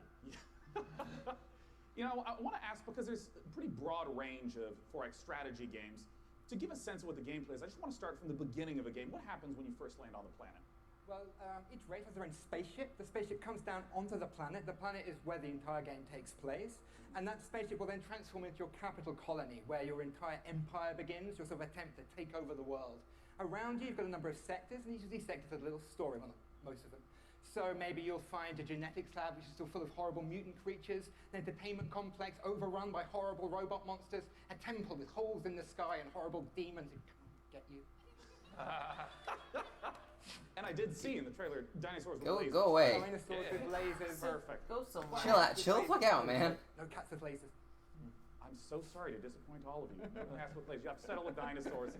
You know, I want to ask, because there's a pretty broad range of 4X strategy games, to give a sense of what the gameplay is, I just want to start from the beginning of a game. What happens when you first land on the planet? Well, each race has their own spaceship. The spaceship comes down onto the planet. The planet is where the entire game takes place. And that spaceship will then transform into your capital colony, where your entire empire begins, your sort of attempt to take over the world. Around you, you've got a number of sectors, and each of these sectors has a little story, well, not most of them. So maybe you'll find a genetics lab which is still full of horrible mutant creatures, an entertainment complex overrun by horrible robot monsters, a temple with holes in the sky and horrible demons who can't get you. And I did see in the trailer dinosaurs with lasers. Go away. Dinosaurs with lasers. Perfect. Go somewhere. Chill the fuck out, man. No cats with lasers. I'm so sorry to disappoint all of you. No cats with lasers. You have to settle with dinosaurs.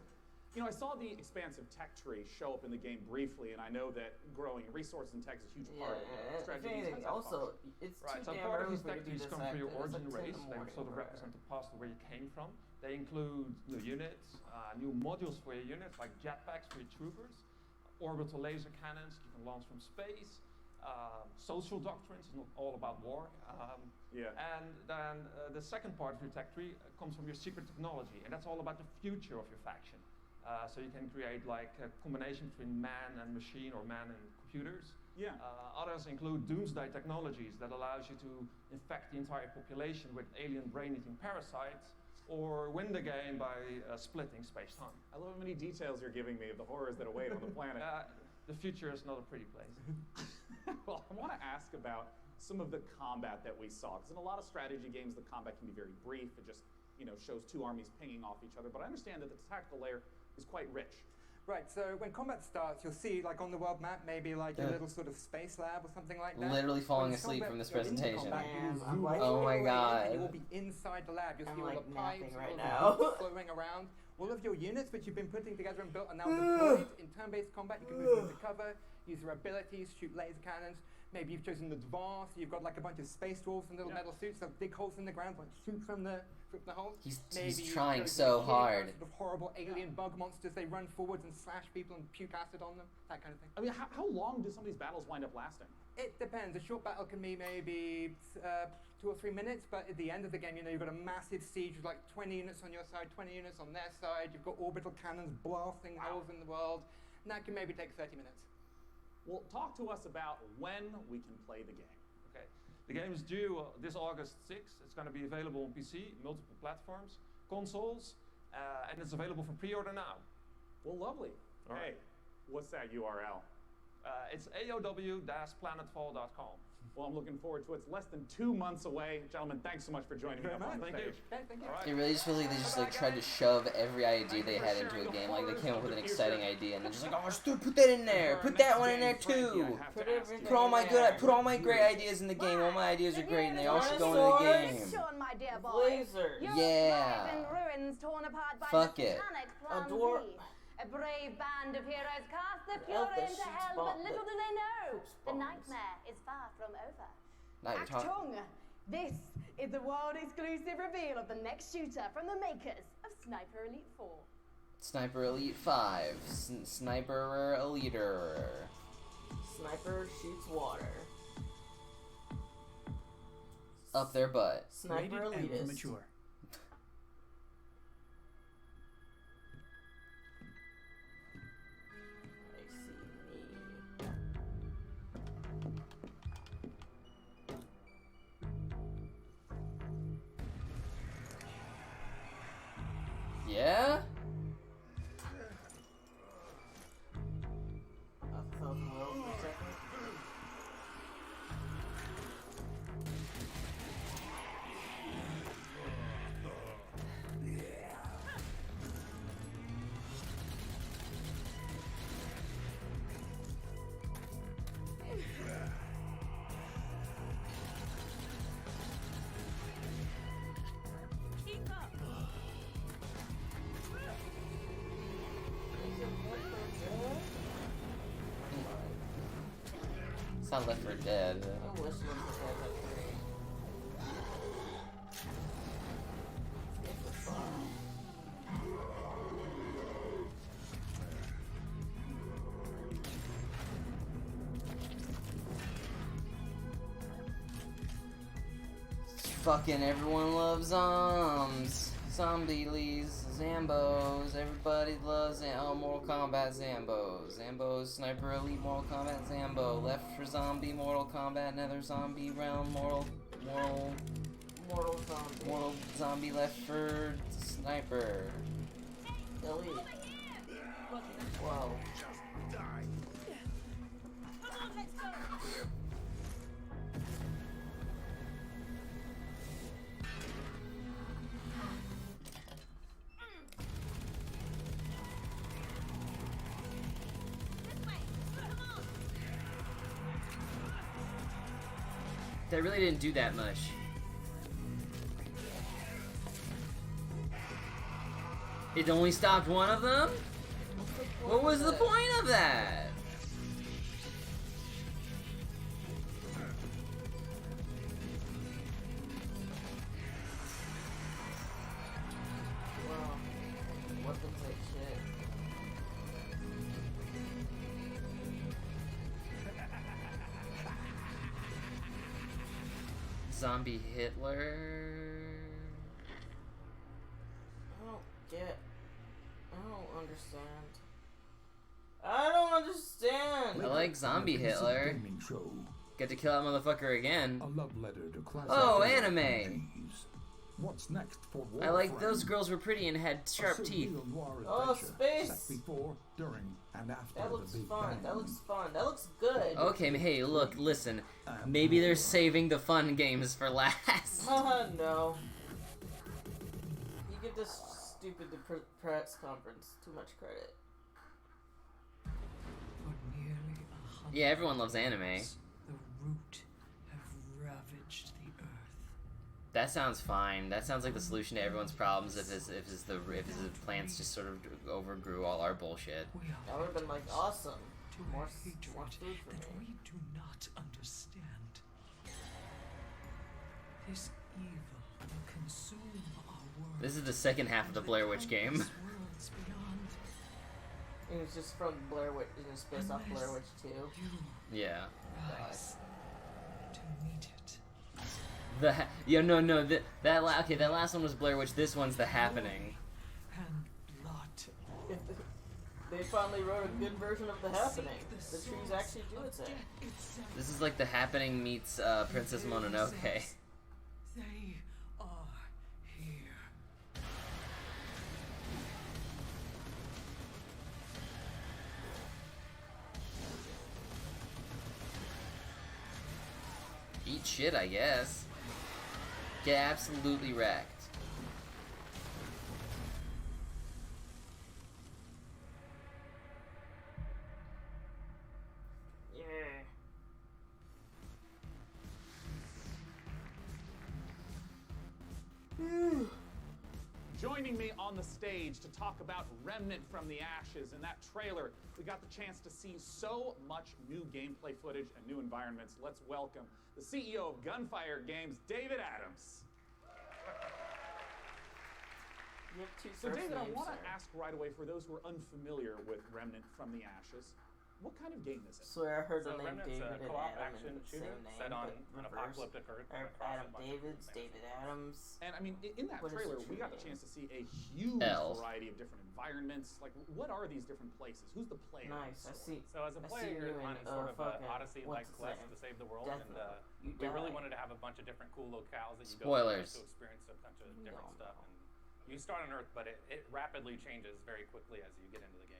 You know, I saw the expansive tech tree show up in the game briefly, and I know that growing resources and tech is a huge part of strategy. Also, it's right. too So damn part of early these for you tech to do trees this come from your active. It's origin like 10 race. in the They morning sort of or represent the past of where you came from. They include new units, new modules for your units, like jetpacks for your troopers, orbital laser cannons you can launch from space, social doctrines, not all about war. And then the second part of your tech tree comes from your secret technology, and that's all about the future of your faction. So you can create like a combination between man and machine or man and computers. Yeah. Others include doomsday technologies that allows you to infect the entire population with alien brain-eating parasites, or win the game by splitting space-time. I love how many details you're giving me of the horrors that await on the planet. The future is not a pretty place. Well, I want to ask about some of the combat that we saw, because in a lot of strategy games, the combat can be very brief. It just, you know, shows two armies pinging off each other. But I understand that the tactical layer is quite rich. Right, so when combat starts, you'll see, like on the world map, maybe like a little sort of space lab or something like that. Literally falling asleep from this presentation. Oh my god. You will be inside the lab. You'll see all the pipes right all the flowing around. All of your units, which you've been putting together and built, are now deployed in turn-based combat. You can move into cover, use your abilities, shoot laser cannons. Maybe you've chosen advanced. You've got like a bunch of space dwarves in little metal suits that dig holes in the ground, like shoot from the holes. He's trying so hard. Sort of horrible alien bug monsters. They run forwards and slash people and puke acid on them. That kind of thing. I mean, how long do some of these battles wind up lasting? It depends. A short battle can be maybe 2 or 3 minutes, but at the end of the game, you know, you've got a massive siege with like 20 units on your side, 20 units on their side. You've got orbital cannons blasting holes in the world, and that can maybe take 30 minutes. Well, talk to us about when we can play the game. Okay, the game is due this August 6th. It's going to be available on PC, multiple platforms, consoles, and it's available for pre-order now. Well, lovely. All right. Hey, what's that URL? It's aow-planetfall.com. Well, I'm looking forward to it. It's less than 2 months away. Gentlemen, thanks so much for joining me up on Thank stage. Thank you. It really just feels like they just like tried to shove every idea they had into a game. Like they came up with an exciting idea and they're just like, oh, just put that in there, put that one in there too. Put all my great ideas in the game. All my ideas are great and they all should go into the game. Sean, my dear boy. Your Yeah. life in ruins torn apart by Fuck the it. satanic Plan Z. A brave band of heroes cast the fury into hell, but little do they know, the nightmare is far from over. Now you're talking. Achtung! This is the world-exclusive reveal of the next shooter from the makers of Sniper Elite 4. Sniper Elite 5. Sniper Eliter. Sniper shoots water. Up their butt. Sniper elitist. Mature. Yeah? It's not Left 4 Dead. I wish Left 4 Dead had 3. Fucking everyone loves zombies. Zombies, Zambos. Everybody loves Mortal Kombat Zambos. Zambos, Sniper Elite, Mortal Kombat Zambo. Left for zombie, Mortal Kombat, Nether Zombie Realm, Mortal Zombie. Left for Sniper. Elite. Whoa. That really didn't do that much. It only stopped one of them? What was the point of that? Wow. Weapons like shit. Zombie Hitler. I don't understand. I like Zombie Hitler. Get to kill that motherfucker again. A love letter to classic Oh, anime. What's next for Warframe? I like those girls were pretty and had sharp teeth. Oh, space. Set before, during, and after That looks the Big fun. Bang. That looks fun. That looks good. Okay, hey, look, listen. Maybe they're saving the fun games for last. No. You give this stupid press conference too much credit. Yeah, everyone loves anime. The root have ravaged the earth. That sounds fine. That sounds like the solution to everyone's problems if his plants just sort of overgrew all our bullshit. That would have been like awesome. More food for me. We do not understand. This evil will consume our world. This is the second half of the Blair Witch game. Worlds beyond. It was just from Blair Witch. It was based off Blair Witch 2. Yeah. Rise to meet it. That last one was Blair Witch. This one's The Happening. And blood. They finally wrote a good version of The Happening. The trees actually do its thing. This is like The Happening meets Princess Mononoke. They are here. Eat shit, I guess. Get absolutely wrecked. Yeah. Joining me on the stage to talk about Remnant from the Ashes. In that trailer, we got the chance to see so much new gameplay footage and new environments. Let's welcome the CEO of Gunfire Games, David Adams. You have two So first David, I names, want to sir. ask right away, for those who are unfamiliar with Remnant from the Ashes, what kind of game is it? Swear I heard So the name Remnant's David a and co-op Adam action in the shooter same name, set on but an reverse. apocalyptic Earth across Adam a bunch of Davids, different David Adams. And I mean, in that What is trailer, the we true got the name? chance to see a huge L. variety of different environments. Like, what are these different places? Who's the player? in Nice, I the story? see. So as a I player, see you're you on in, sort of an fucking- Odyssey-like what's his quest name? to save the world, Definitely. You and we really die. wanted to have a bunch of different cool locales that you Spoilers. go to experience a bunch of different stuff. And you start on Earth, but it rapidly changes very quickly as you get into the game.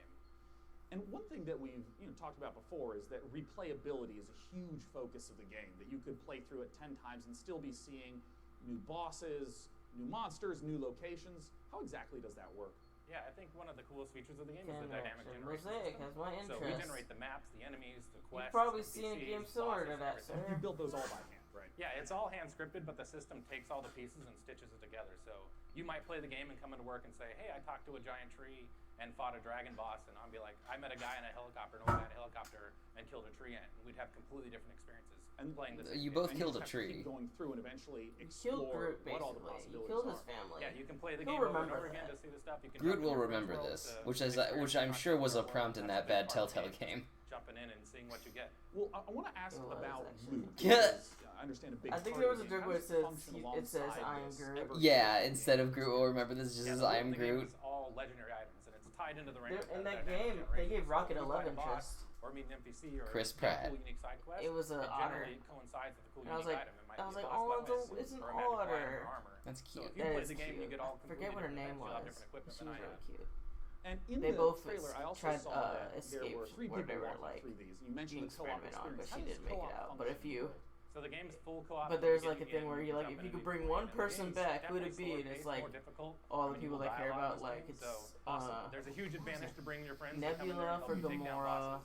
And one thing that we've talked about before is that replayability is a huge focus of the game, that you could play through it 10 times and still be seeing new bosses, new monsters, new locations. How exactly does that work? Yeah, I think one of the coolest features of the game is the Can dynamic watch generation Mosaic system. has my So we interest. generate the maps, the enemies, the quests. You've probably NPCs, seen a game similar to bosses, that, everything. sir. You built those all by hand, right? Yeah, it's all hand scripted, but the system takes all the pieces and stitches it together. So you might play the game and come into work and say, hey, I talked to a giant tree and fought a dragon boss, and I'll be like, I met a guy in a helicopter, and a guy in a helicopter, and killed a tree ant. And we'd have completely different experiences And playing the same You game. both And killed you a just have to tree. keep going through and eventually Killed explore Groot, what all the basically. You possibilities killed are. his family. Yeah, you can play the He'll game over and remember over again that. to see the stuff. You can Groot jump will into remember world this, to which experience I'm the sure was a content prompt in that world. bad That's the best part Telltale of the game. Jumping in and seeing what you get. Well, I want to ask It was, about actually. loot. Because, understand a big I think part there of was a the game. joke where it How does says function it says alongside I am this Groot. ever- Yeah, instead of Groot. Oh, remember this is just I am The game Groot. is all legendary items, and it's tied into the rank. In that game, they gave Rocket a love interest. Or meet an NPC or Chris a Pratt. cool unique side quest. It was a it otter. generally coincides with a cool And I was unique like, item. It might I was be a like, boss oh, weapon it's an or a magic weapon otter. or armor. That's So cute. if you That play is the game, cute. you get all I forget what her completely name different was. things. You'll have different She equipment was than I really have. cute. And in They the both trailer, I also tried saw that there escape were 3 where people they were walking like through these. You mentioned being the co-op experimented on, but experience. she How does didn't make it co-op out. But if function? you So the game is full co-op. But there's like a thing where you like, if you could bring one person back, who would it be? And it's like all the people that care about, like, it's there's a huge advantage to bringing your friends. Nebula for Gamora.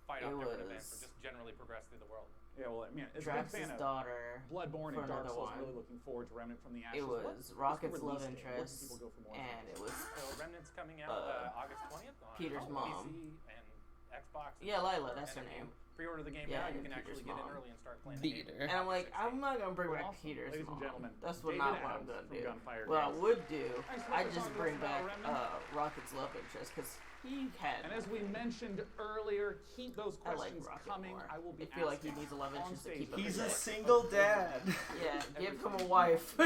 Fight It off different events, or was just generally progress through the world. Yeah, well, I mean, as a big Drax's fan of daughter Bloodborne for and Dark another Souls, one. really looking forward to Remnant from the Ashes. It was What's the Rocket's love release date? Where can interest, people go for more and it was So Remnant's coming out August 20th on Peter's mom. PC and Xbox. Yeah, Lila, that's her and if you name. Pre-order the game Yeah, now, you and can Peter's actually get in mom. early and start playing the game. Peter. And I'm like, I'm not gonna bring back Awesome. Peter's Ladies and mom. gentlemen, That's David not what I'm Adams gonna from do. Gunfire What I Games. would do, Thanks for I'd talking just to bring us about back Remnant. Rocket's love interest because he had. And as we mentioned earlier, keep those I like questions Rocket coming. more. I will be I feel like he asking needs a love on interest to stage keep the him He's a busy. single dad. Yeah, give him a wife.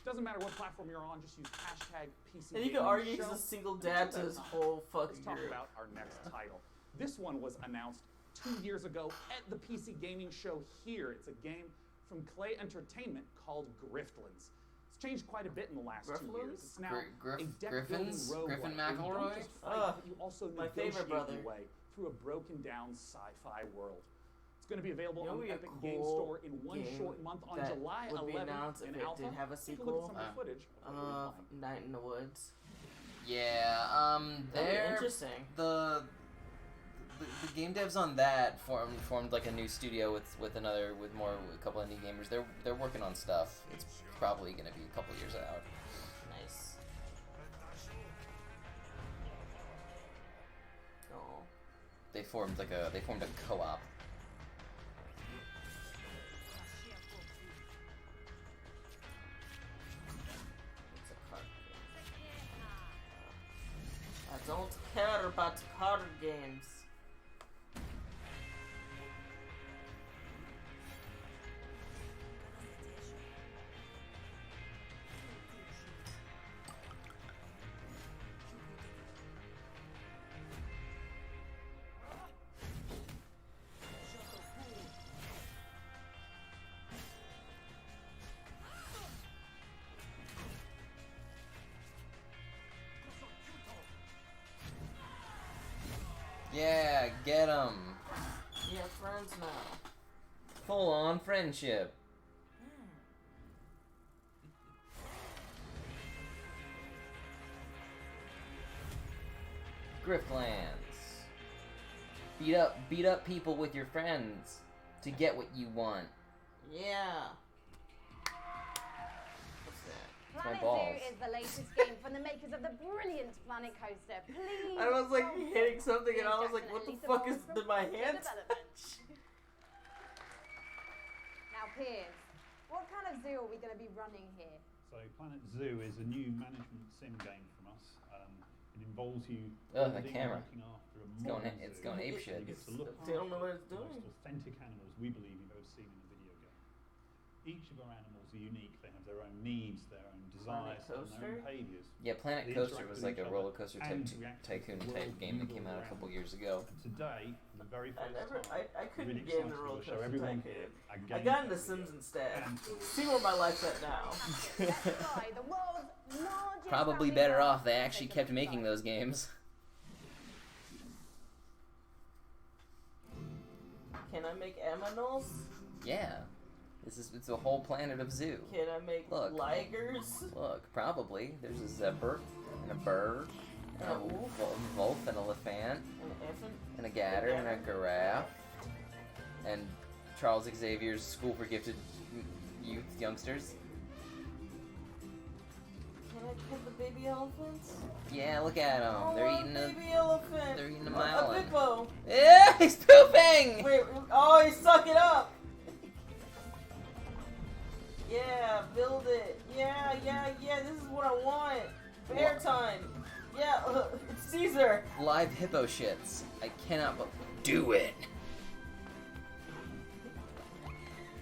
Doesn't matter what platform you're on, just use hashtag PC. And you can Gaming argue he's Show. a single dad to his whole Let's fucking talk group. about our next title. This one was announced 2 years ago at the PC Gaming Show here. It's a game from Clay Entertainment called Griftlands. It's changed quite a bit in the last 2 years. It's now a deck-building roguelike Griffin where you don't McElroy? just fight, but you also my favorite negotiate brother. your way through a broken-down sci-fi world. It's going to be available You know on what the would be Epic a Game cool Store in one game short month on that July would be 11th announced in if it alpha. did have a Take a look at sequel some of the footage of what of we're playing. Night in the Woods. Yeah, That'd be they're interesting. the game devs on that formed like a new studio with a couple indie gamers. They're working on stuff. It's probably gonna be a couple years out. Nice. Oh. They formed a co-op. It's a card game. I don't care about card games. Yeah, get 'em. Yeah, friends now. Full on friendship. Griftlands. Beat up people with your friends to get what you want. Yeah. What's that? my Planet balls. Zoo is the latest game from the makers of the brilliant Planet Coaster. Please. I was like don't hitting forget something and I was Jackson like, what and the Lisa fuck Bowles is from my Planet hand? Development. Now, Piers, what kind of zoo are we going to be running here? So Planet Zoo is a new management sim game from us. It involves you Oh, the building and camera. looking after a It's going modern it's zoo. going You apeshit. get to look They don't know what after it's the doing. most authentic animals we believe you've ever seen in a video game. Each of our animals are unique. They have their own needs, their own desires, and their own Coaster? behaviours. Yeah, Planet They Coaster interact was with like each a other roller coaster type and react to tycoon the type world game that viewed came all out a couple around. years ago. And today, for the very first time, I couldn't really game excited the to roller show coaster everyone tycoon. here a I game got into that Sims we instead. and See where my life's at now. Let's fly the world's largest Probably family better car off they for actually the kept sake of making those games. Can I make aminals? Yeah. It's a whole planet of zoo. Can I make Look. ligers? Look, probably. There's a zebra, and a bird, and a wolf, and an elephant, An elephant? and a gator, and a giraffe, and Charles Xavier's School for Gifted Youngsters. Can I pet the baby elephants? Yeah, look at them. Oh, They're a eating baby elephant. They're eating a A melon. hippo. Yeah, he's pooping. Wait, oh, he's sucking up. Yeah, build it. Yeah, this is what I want. Bear time. Yeah, it's Caesar. Live hippo shits. I cannot do it.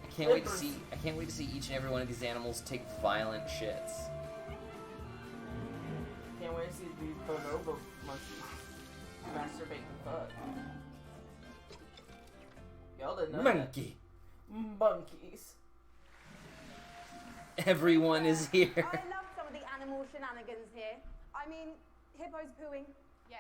I can't wait to see. I can't wait to see each and every one of these animals take violent shits. Can't wait to see the bonobo monkeys masturbate and fuck. Y'all didn't know Monkey. that. Monkeys. Everyone is here. I love some of the animal shenanigans here. I mean, hippos pooing,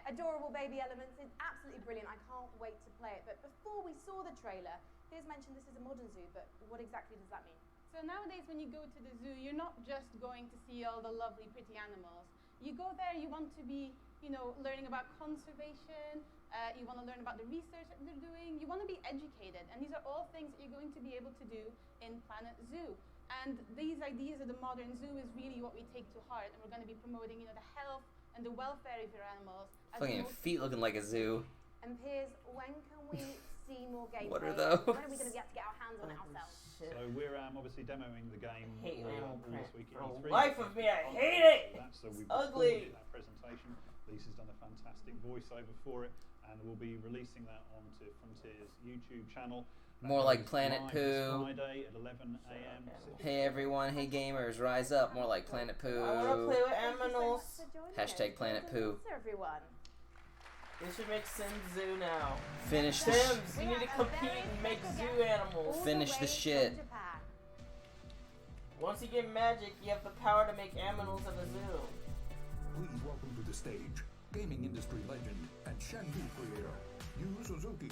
adorable baby elements. It's absolutely brilliant. I can't wait to play it. But before we saw the trailer, Piers mentioned this is a modern zoo, but what exactly does that mean? So nowadays when you go to the zoo, you're not just going to see all the lovely, pretty animals. You go there, you want to be, learning about conservation, you want to learn about the research that they're doing, you want to be educated. And these are all things that you're going to be able to do in Planet Zoo. And these ideas of the modern zoo is really what we take to heart, and we're going to be promoting, the health and the welfare of your animals. Fucking feet looking like a zoo. And Piers, when can we see more gameplay? What are those? When are we going to be able to get our hands on it ourselves? So we're obviously demoing the game all this week at For E3. the life of me, I hate it! So we've ugly! recorded that presentation. Lisa's done a fantastic voiceover for it, and we'll be releasing that onto Frontier's YouTube channel. More like Planet Poo. Friday at 11 a.m. Hey everyone, hey gamers, rise up. More like Planet Poo. I want to play with animals. Hashtag Planet Poo. Everyone. They should make Sims Zoo now. Finish the Sims, you need to compete and make zoo animals. Finish the shit. Once you get magic, you have the power to make animals in a zoo. Please welcome to the stage gaming industry legend and Shenmue creator, Yu Suzuki.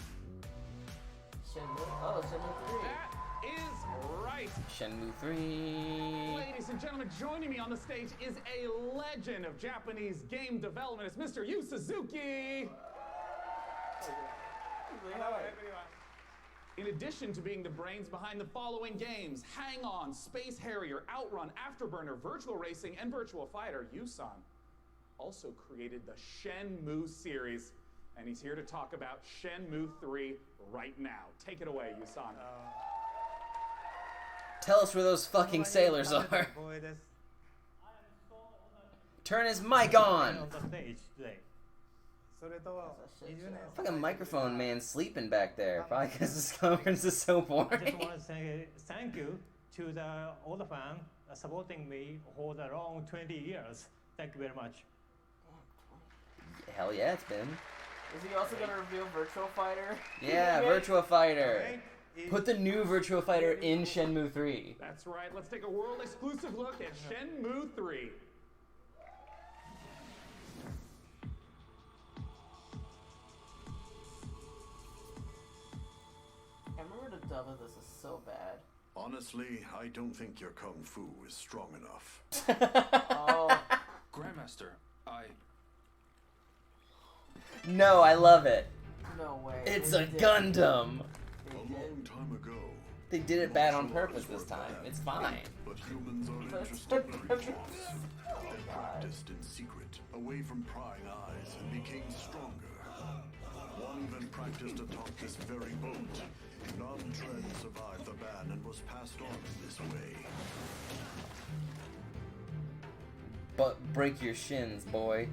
Shenmue 3. That is right. Shenmue 3. Ladies and gentlemen, joining me on the stage is a legend of Japanese game development. It's Mr. Yu Suzuki. Hello, everyone. In addition to being the brains behind the following games, Hang On, Space Harrier, Outrun, Afterburner, Virtual Racing, and Virtual Fighter, Yu-san also created the Shenmue series. And he's here to talk about Shenmue 3 right now. Take it away, Yu-san. Tell us where those fucking sailors are. Turn his mic on. Fucking microphone man sleeping back there. Probably because this conference is so boring. I just want to say thank you to all the fans supporting me for the long 20 years. Thank you very much. Hell yeah, it's been. Is he also going to reveal Virtual Fighter? Yeah, Virtua Fighter. Put the new Virtua Fighter in Shenmue 3. That's right. Let's take a world exclusive look at Shenmue 3. I remember the dub of this is so bad. Honestly, I don't think your kung fu is strong enough. Oh. Grandmaster, No, I love it. No way. It's a Gundam. A long time ago. They did it bad on purpose this time. It's fine. But humans are interested in creatures. They practiced in secret, away from prying eyes, and became stronger. One even practiced atop this very boat. None Tread survived the ban and was passed on in this way. But break your shins, boy.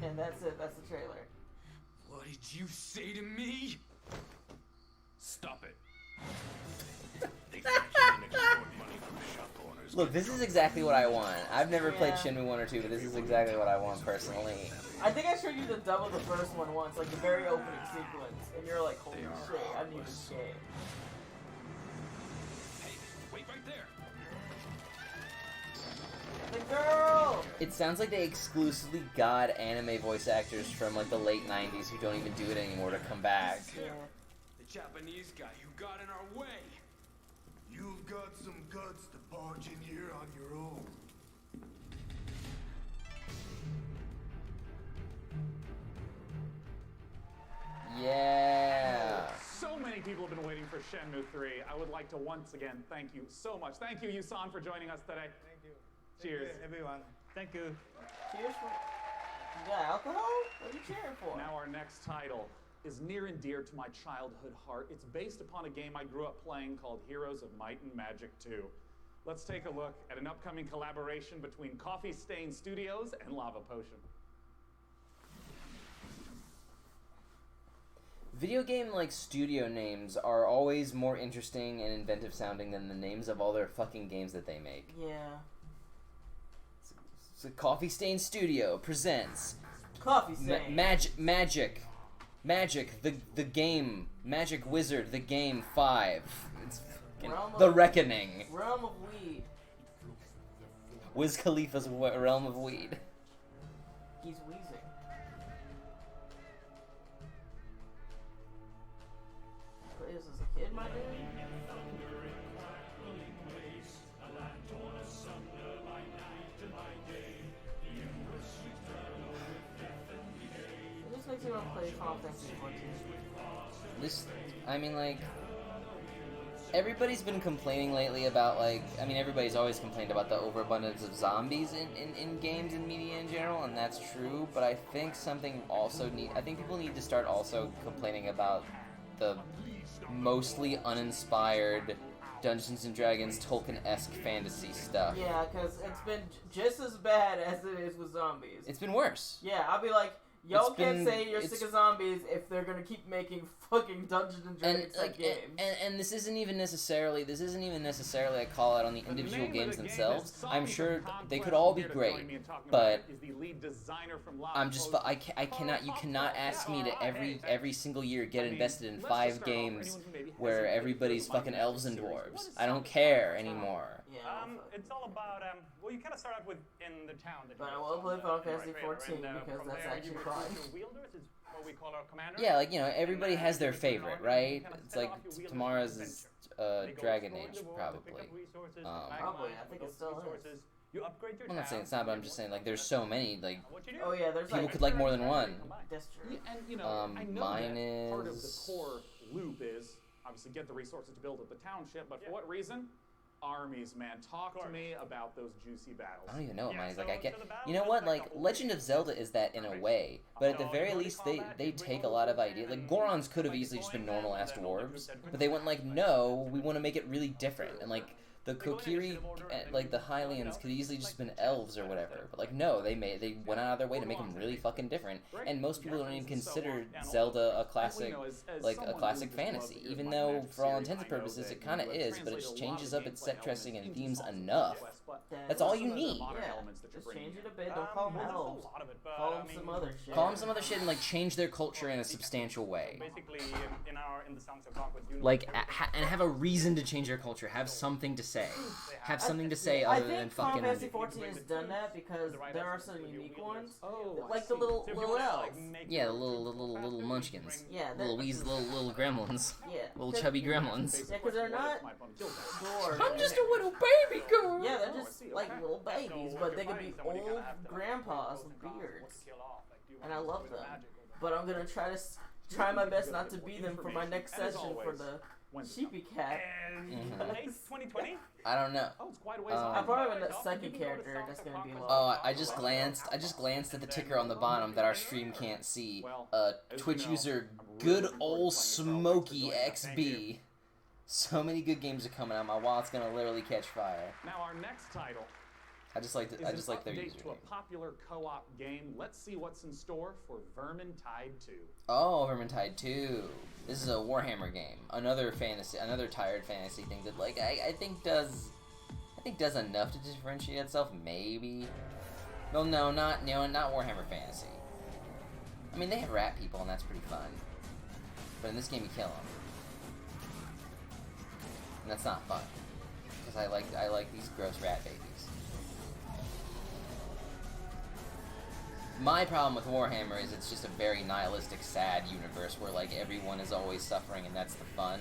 And that's it. That's the trailer. what did you say to me? Stop it. Look, this is exactly what I want. I've never played Shenmue 1 or 2, but this is exactly what I want personally. I think I showed you the dub of the first one once, like the very opening sequence, and you're like, holy shit, I need this game. Hey, wait right there. The girl! It sounds like they exclusively got anime voice actors from like the late 90s who don't even do it anymore to come back. The Japanese guy who got in our way. You've got some guts to barge in here on your own. Yeah. So many people have been waiting for Shenmue 3. I would like to once again thank you so much. Thank you, Yu-san, for joining us today. Thank you. Cheers. Thank you, everyone. Thank you. Cheers for... You got alcohol? What are you cheering for? Now our next title is near and dear to my childhood heart. It's based upon a game I grew up playing called Heroes of Might and Magic 2. Let's take a look at an upcoming collaboration between Coffee Stain Studios and Lava Potion. Video game, like, studio names are always more interesting and inventive sounding than the names of all their fucking games that they make. Yeah. So Coffee Stain Studio presents... Coffee Stain. Magic, the game. Magic Wizard, the game 5. It's Realm of Reckoning. Realm of Weed. Wiz Khalifa's Realm of Weed. He's wheezing. Play this as a kid, my dude? It just makes me want to play Final Fantasy 14. This, I mean, like, everybody's been complaining lately about, like, I mean, everybody's always complained about the overabundance of zombies in games and media in general, and that's true, but I think I think people need to start also complaining about the mostly uninspired Dungeons & Dragons Tolkien-esque fantasy stuff. Yeah, because it's been just as bad as it is with zombies. It's been worse. Yeah, I'll be like, y'all can't say you're sick of zombies if they're gonna keep making fucking Dungeons and Dragons games. And this isn't even necessarily a call out on the individual games themselves. I'm sure they could all be great, but you cannot ask me to every single year get invested in 5 games where everybody's fucking elves and dwarves. I don't care anymore. Yeah. It's all about well, you kind of start out with in the town. But I will play Final Fantasy 14 because that's actually fun. We call our commander. Yeah, like, you know, everybody has their favorite, right? It's like tomorrow's is Dragon Age, probably. Probably, I think it still is. You upgrade your I'm not saying it's not, but I'm just saying, like, there's so many, like, oh yeah, there's people could like more than one. That's true. And you know, I know mine that part of the is core loop is obviously get the resources to build up the township, but for what reason? Armies, man. Talk to me about those juicy battles. I don't even know what mine is. Like, I get, you know what? Like, Legend of Zelda is that in a way, but at the very least, they take a lot of ideas. Like, Gorons could have easily just been normal ass dwarves, but they went like, no, we want to make it really different, and like. The Kokiri, like the Hylians, could easily just been elves or whatever, but like no, they went out of their way to make them really fucking different. And most people don't even consider Zelda a classic, like a classic fantasy, even though for all intents and purposes it kind of is. But it just changes up its set dressing and themes enough. That's all you need. Yeah, just change it a bit. Don't call them elves. Call them some other shit. Call them some other shit and like change their culture in a substantial way. Basically, in the Songs of Conquest universe, like and have a reason to change their culture. Have something to say. Have something to say other than fucking. I think Final Fantasy 14 has done that because there are some unique ones, like the little elves. Yeah, the little munchkins. Yeah, little gremlins. Yeah, little chubby gremlins. Yeah, because they're not dwarves. I'm just a little baby girl. Yeah, they're just like little babies, but they could be old grandpas with beards, and I love them. But I'm gonna try my best not to be them for my next session for the SheepyCap. Late 2020? I don't know. Oh, it's quite a ways off. I'm probably the second character that's gonna be low. Oh, I just glanced at the ticker on the bottom that our stream can't see. Twitch user good old Smokey XB. So many good games are coming out. My wallet's gonna literally catch fire. Now our next title. I just like their username. To a popular co-op game. Let's see what's in store for Vermintide 2. Oh, Vermintide 2. This is a Warhammer game. Another tired fantasy thing that like I think does enough to differentiate itself. Maybe. Well, no, not Warhammer Fantasy. I mean, they have rat people and that's pretty fun. But in this game, you kill them, and that's not fun because I like these gross rat babies. My problem with Warhammer is it's just a very nihilistic, sad universe where, like, everyone is always suffering and that's the fun.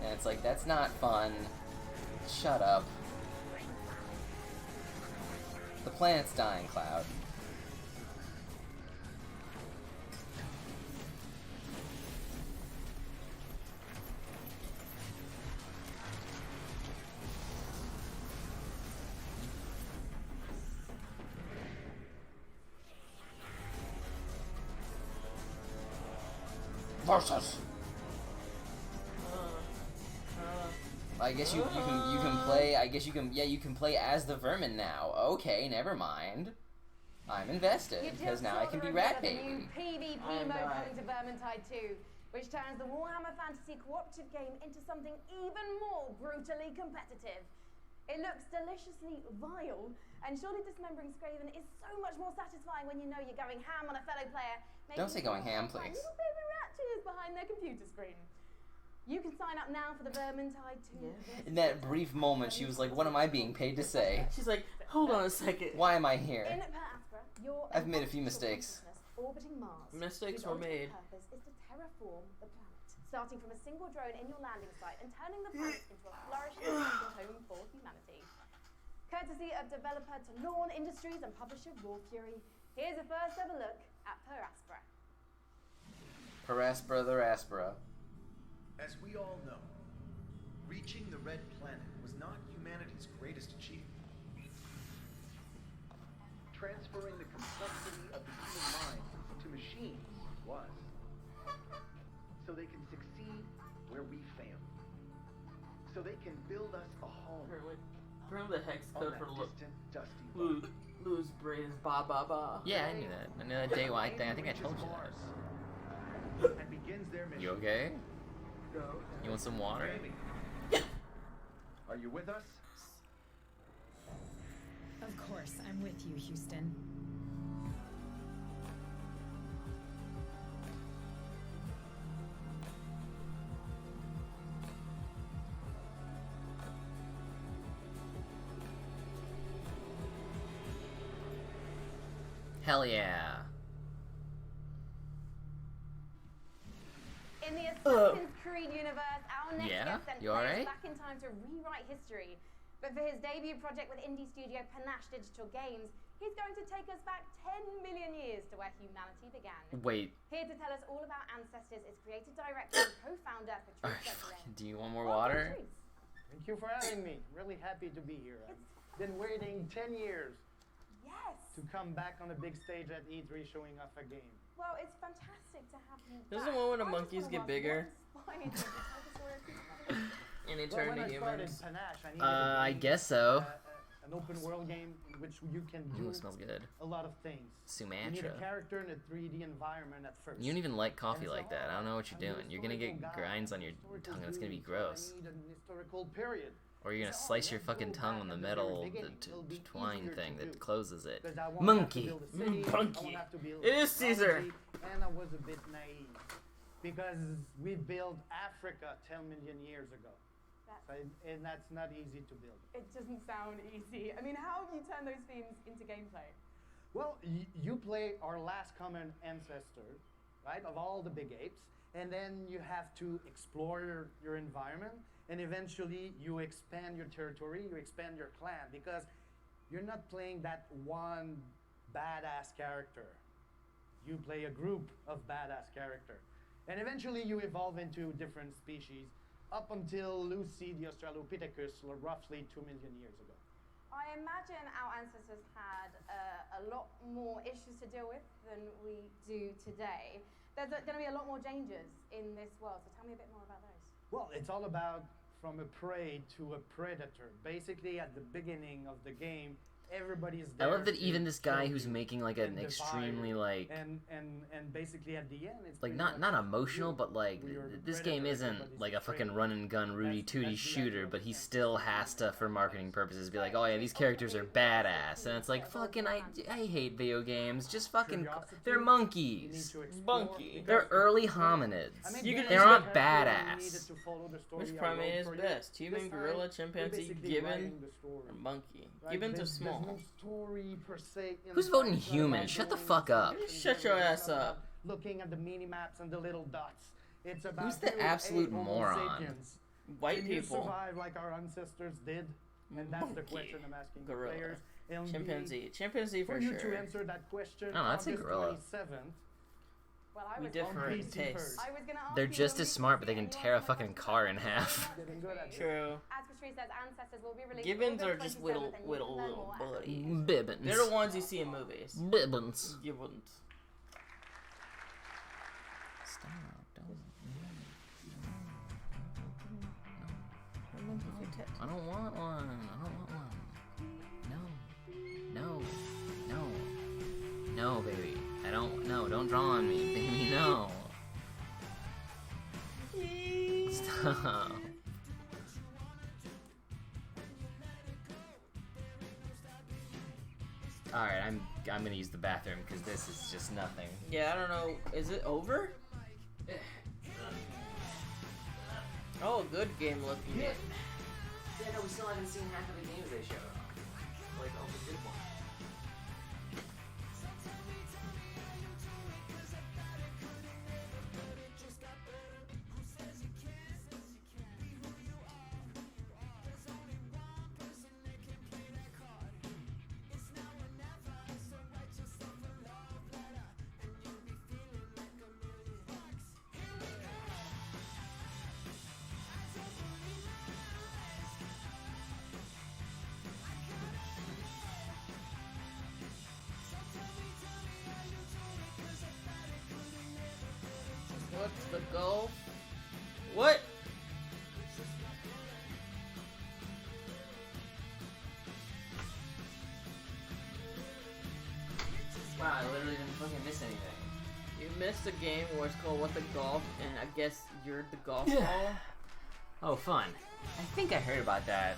And it's like, that's not fun. Shut up. The planet's dying, Cloud. Versus. I guess you can play. I guess you can play as the vermin now. Okay, never mind. I'm invested because now I can be Rat Baby. PvP mode coming to Vermintide 2. which turns the Warhammer Fantasy cooperative game into something even more brutally competitive. It looks deliciously vile, and surely dismembering Skaven is so much more satisfying when you know you're going ham on a fellow player. Don't say going ham, please. Little baby ratchets behind their computer screen. You can sign up now for the Vermintide 2. In that brief moment, she was like, what am I being paid to say? She's like, hold on a second. Why am I here? In Per Aspera, you're I've made a few mistakes. orbiting Mars. Mistakes whose were made. ultimate purpose is to terraform the planet, starting from a single drone in your landing site and turning the planet into a flourishing home for humanity. Courtesy of developer Talon Industries and publisher Raw Fury, here's a first ever look at Per Aspera. Per Aspera the Aspera. As we all know, reaching the Red Planet was not humanity's greatest achievement. Transferring the complexity of the human mind to machines was. So they can succeed where we fail. So they can build us a home. Remember the hex code for distant, dusty Lou's brain is ba ba ba. Yeah, I knew that. I knew that day white thing. I think I told you that. and begins their mission. You okay? No. You want some water? Are you with us? Of course, I'm with you, Houston. Hell yeah. In the Assassin's Creed universe, our next Yeah? guest sent You players alright? back in time to rewrite history. But for his debut project with indie studio Panache Digital Games, he's going to take us back 10 million years to where humanity began. Wait. Here to tell us all about ancestors is creative director and co-founder Patrice Debray. Do you want more water? Thank you for having me. Really happy to be here. I've been waiting 10 years to come back on the big stage at E3 showing off a game. Well, it's fantastic to have you Doesn't back. one when the I just monkeys wanna get ask, bigger? what inspired you to tell the story of humanity? And they Well, turn when to I started humans. Panache, I needed I guess so. an open world game in which you can do Ooh, it smells good. a lot of things. You need a Sumatra. character in a 3D environment at first. You don't even like coffee And like that. I don't know what you're doing. You're gonna get grinds on your tongue and it's gonna be gross. I need an historical period. Or you're gonna slice your fucking tongue on the metal twine thing that closes it. Because I won't Monkey. have to build a city, I Monkey. won't have to build It is Caesar. technology, And I was a bit naive. Because we built Africa 10 million years ago. And that's not easy to build. It doesn't sound easy. I mean, how have you turned those themes into gameplay? Well, you play our last common ancestor, right, of all the big apes, and then you have to explore your environment, and eventually you expand your territory, you expand your clan, because you're not playing that one badass character. You play a group of badass character. And eventually you evolve into different species, up until Lucy the Australopithecus roughly 2 million years ago. I imagine our ancestors had a lot more issues to deal with than we do today. There's going to be a lot more dangers in this world, so tell me a bit more about those. Well, it's all about from a prey to a predator. Basically, at the beginning of the game, everybody is I there love that to even this guy kill who's you making like and an divide extremely you. like and basically at the end it's like pretty not much emotional, but like you're the this game predator, isn't everybody's like a afraid. fucking run and gun Rudy Tooty shooter, but he still has to, for marketing purposes, be like, oh yeah, these characters are badass, and it's like fucking I hate video games. Just fucking they're monkeys. Monkey. They're early hominids. You can They're not badass. Which primate is best? Human, gorilla, chimpanzee, gibbon, or monkey? Gibbons are small. There's no story per se in Who's the voting game. It's not human? about Shut the going fuck up. and Shut your ass up. Looking at the mini maps and the little dots. It's about Who's the you, absolute Homo moron? sapiens. White Can you people. survive like our ancestors did? And that's the question I'm asking the Gorilla. players. And Chimpanzee. Chimpanzee for for you sure. to answer that question, Oh, that's a August gorilla. 27th. Well, I We was differ in PC taste. first. I was going to ask They're you just when as we smart, but they see can anyone tear a from fucking car in half. Getting good at it. True. As Patrice says, ancestors will be released. Gibbons August are just 27th, little and you can little learn little more at buddies. Bibbins. They're the ones you see in movies. Bibbins. Gibbons. Stop. I don't want one. I don't want one. No. No. No. No, baby. I don't. No, don't draw on me, baby. No. Stop. Alright, I'm gonna use the bathroom because this is just nothing. Yeah, I don't know. Is it over? Oh, good game looking. Yeah, no, we still haven't seen half of the games they showed off. Like, all the good ones. What's the goal? What? Wow, I literally didn't fucking miss anything. You missed a game where it's called What the Golf, and I guess you're the golf Yeah. ball. Oh, fun. I think I heard about that.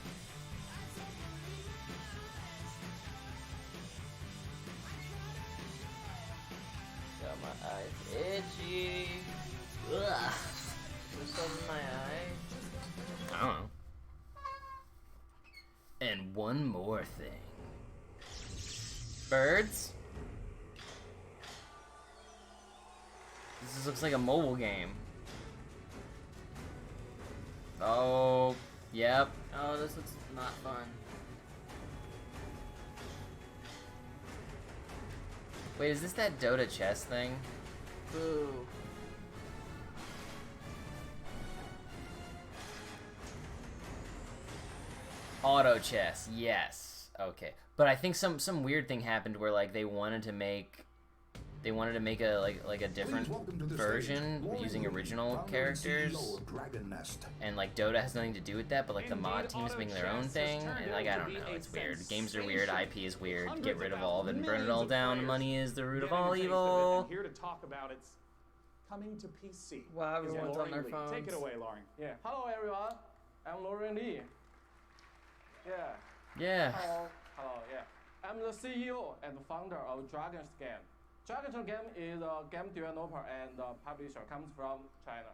Got my eyes itchy. Ugh. Just over my eye. I don't know. And one more thing. Birds? This looks like a mobile game. Oh, yep. Oh, this looks not fun. Wait, is this that Dota chess thing? Boo. Auto chess, yes. Okay. But I think some weird thing happened where like they wanted to make a like a different version using original characters, and like Dota has nothing to do with that, but like the mod team is making their own thing, and like I don't know, it's weird. Games are weird, IP is weird. Get rid of all of it and burn it all down. Money is the root of all evil. Here to talk about it's coming to PC. Wow, everyone's on their phones. Take it away, Lauren. Yeah. Hello, everyone. I'm Lauren Lee. Yeah. Yeah. Hello. Hello. Yeah. I'm the CEO and founder of Dragon's Game. Dragon's Game is a game developer and publisher, comes from China.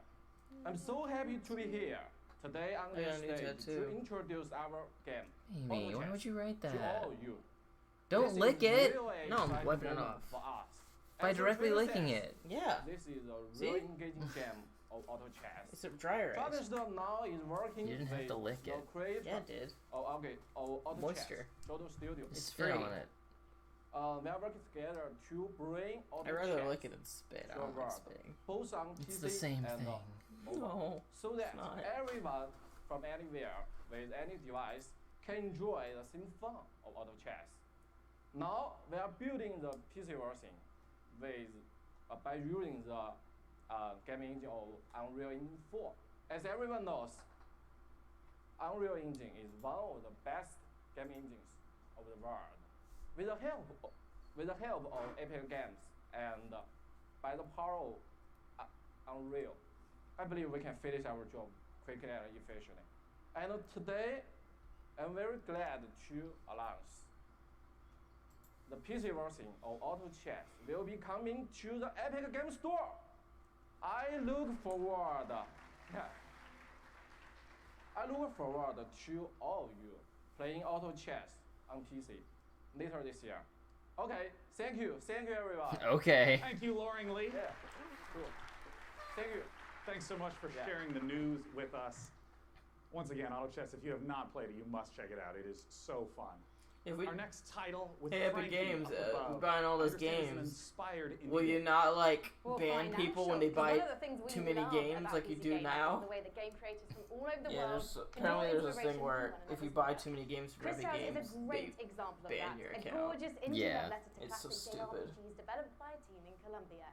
I'm so happy to be here today on this stage to introduce our game. Amy, why would you write that? To all you. Don't This lick is it. really No, I'm exciting wiping it moment off. For us. By As the directly trailer licking says, it. Yeah. This is a See? really engaging game of auto chess. It's a dry erase. Dragon's now is working You didn't have with to lick the it. creator Yeah, it did. of auto Moisture. chess, Dodo Studio. It's Spit free. on it. They are working together to bring auto I'd rather chess lick it than spit. I to don't like work, spitting. both on It's PC the same and thing. mobile, No, so that it's not. everyone from anywhere with any device can enjoy the same fun of auto chess. Now we are building the PC version with by using the game engine of Unreal Engine 4. As everyone knows, Unreal Engine is one of the best game engines of the world. With the help of Epic Games and by the power of Unreal, I believe we can finish our job quickly and efficiently. And today, I'm very glad to announce the PC version of Auto Chess will be coming to the Epic Game Store. I look forward to all of you playing auto chess on PC later this year. Okay, thank you everyone. Okay. Thank you, Lauren Lee. Yeah, cool. Thank you. Thanks so much for sharing the news with us. Once again, Auto Chess, if you have not played it, you must check it out. It is so fun. Our next title with Hey, Epic Frankie Games, up we're above, buying all I those understand is an games. inspired Will you indie not like Well, ban people when they financial, 'cause buy one of the things we too many love games about like you PC do gaming now? is the way that game creators from all over the Yeah, world there's can apparently draw there's this inspiration thing from where one if you another's buy work. too many games for Chris Epic House Games, is a great example of ban that. your A account. gorgeous indie Yeah. love letter to It's so classic stupid. JRPGs developed by a team in Colombia.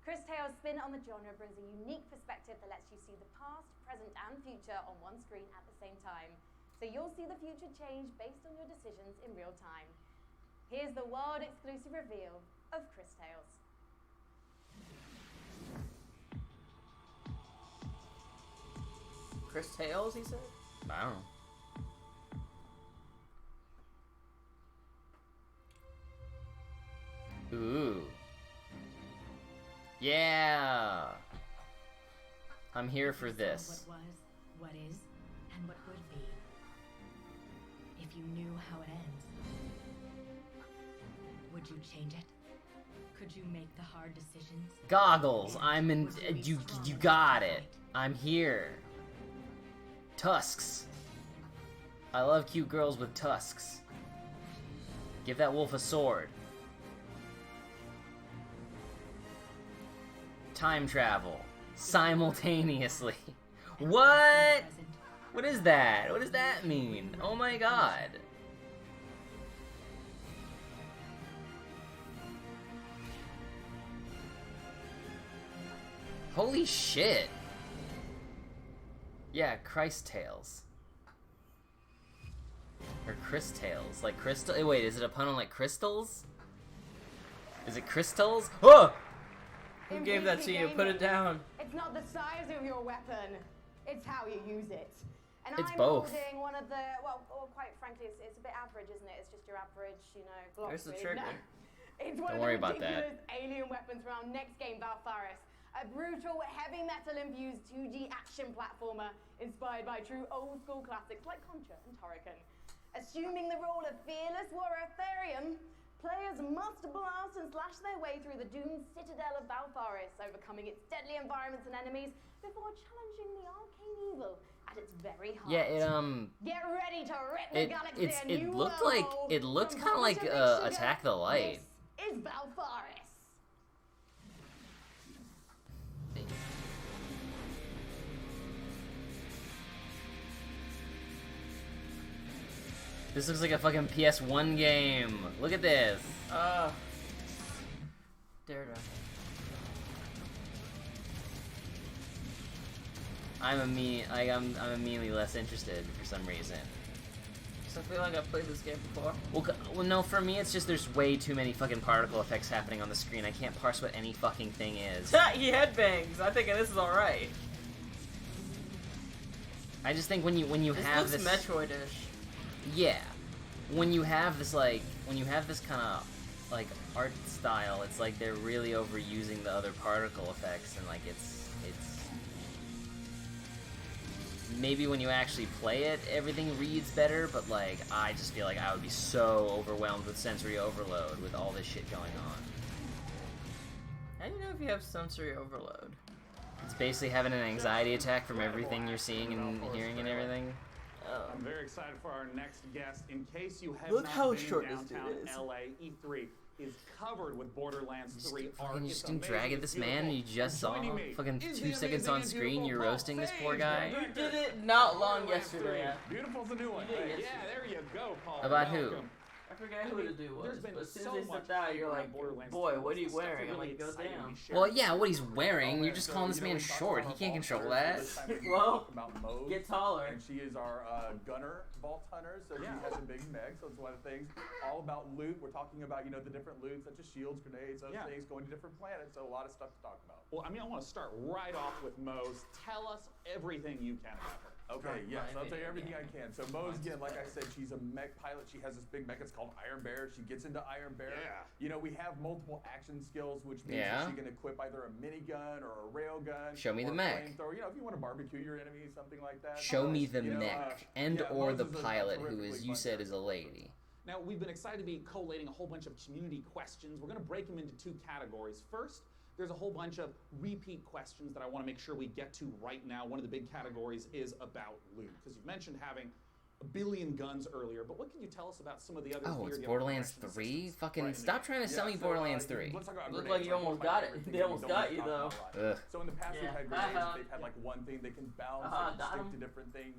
Chris Taylor's spin on the genre brings a unique perspective that lets you see the past, present, and future on one screen at the same time. So you'll see the future change based on your decisions in real time. Here's the world exclusive reveal of Chris Tales. Chris Tales, he said? I don't know. Ooh. Yeah. I'm here for this. What was, what is, and what would be. If you knew how it ends, would you change it? Could you make the hard decisions? Goggles. I'm in. You got it. I'm here. Tusks. I love cute girls with tusks. Give that wolf a sword. Time travel. Simultaneously. What? What is that? What does that mean? Oh my god. Holy shit. Yeah, Christ Tales. Or Chris Tales. Like crystal. Wait, is it a pun on like crystals? Is it crystals? Oh! Who gave that to you? Put it down. It's not the size of your weapon, it's how you use it. And It's I'm both. holding one of the, well, quite frankly, it's a bit average, isn't it? It's just your average, you know, Glock. Where's the really. trigger? No. It's one Don't of worry the about that. ridiculous alien weapons from our next game, Valfaris. A brutal, heavy metal-infused 2D action platformer inspired by true old-school classics like Contra and Turrican. Assuming the role of fearless warrior Therium, players must blast and slash their way through the doomed citadel of Valfaris, overcoming its deadly environments and enemies before challenging the arcane evil at its very heart. Yeah, it Get ready to rip the galaxy a new world. It looked From kind of like Vulture to Sugar, Attack the Light. This is Valfaris. This looks like a fucking PS1 game. Look at this. Daredevil. I'm immediately less interested for some reason. Cause I feel like I've played this game before. Well, no, for me it's just there's way too many fucking particle effects happening on the screen. I can't parse what any fucking thing is. He headbangs. I think this is alright. I just think when you have this Metroid-ish. Yeah. When you have this kind of like art style, it's like they're really overusing the other particle effects, and like it's maybe when you actually play it, everything reads better, but like I just feel like I would be so overwhelmed with sensory overload with all this shit going on. How do you know if you have sensory overload? It's basically having an anxiety attack from everything you're seeing and hearing and everything. I'm very excited for our next guest. In case you have Look not how been short this dude downtown is. LA, E3 is covered with Borderlands 3 art. You It's just didn't amazing, drag at it's this man and you beautiful. just saw Joining me fucking is 2 the seconds amazing on and screen, beautiful you're Paul roasting this poor Sage, guy. You did it not long yesterday. Beautiful's the new one. You did Yeah, yesterday. there you go, Paul. About who? Welcome. I forget who the dude was, There's been but as soon so as they much said that, you're hype like, around Borderlands boy, 2. what are you What's the stuff wearing? I'm really like, go exciting down. we share? Well, yeah, what he's wearing, you're just calling this man short. He can't control that. Well, about Mose, get taller. And she is our gunner vault hunter, so she has a big mech, so it's one of the things. All about loot. We're talking about, the different loot, such as shields, grenades, those things, going to different planets, so a lot of stuff to talk about. Well, I want to start right off with Mose. Tell us everything you can about her. Okay, yes, I'll tell you everything I can. So Mose, again, like I said, she's a mech pilot. She has this big mech. It's called Iron Bear. She gets into Iron Bear. Yeah. We have multiple action skills, which means that she can equip either a minigun or a railgun. Show me or the a mech. flamethrower. If you want to barbecue your enemies, something like that. Show me the mech or Mose the is a pilot, who terrifically is you fun said character. is a lady. Now, we've been excited to be collating a whole bunch of community questions. We're going to break them into two categories. First, there's a whole bunch of repeat questions that I want to make sure we get to right now. One of the big categories is about loot, because you've mentioned having a billion guns earlier, but what can you tell us about some of the other Oh, it's weird Borderlands progression 3? systems? Fucking stop trying to sell me Borderlands 3. Let's talk about Looked grenades. like you almost got it. They almost got you, though. Ugh. So in the past, we've had grenades. They've had like one thing they can bounce, they can stick to different things.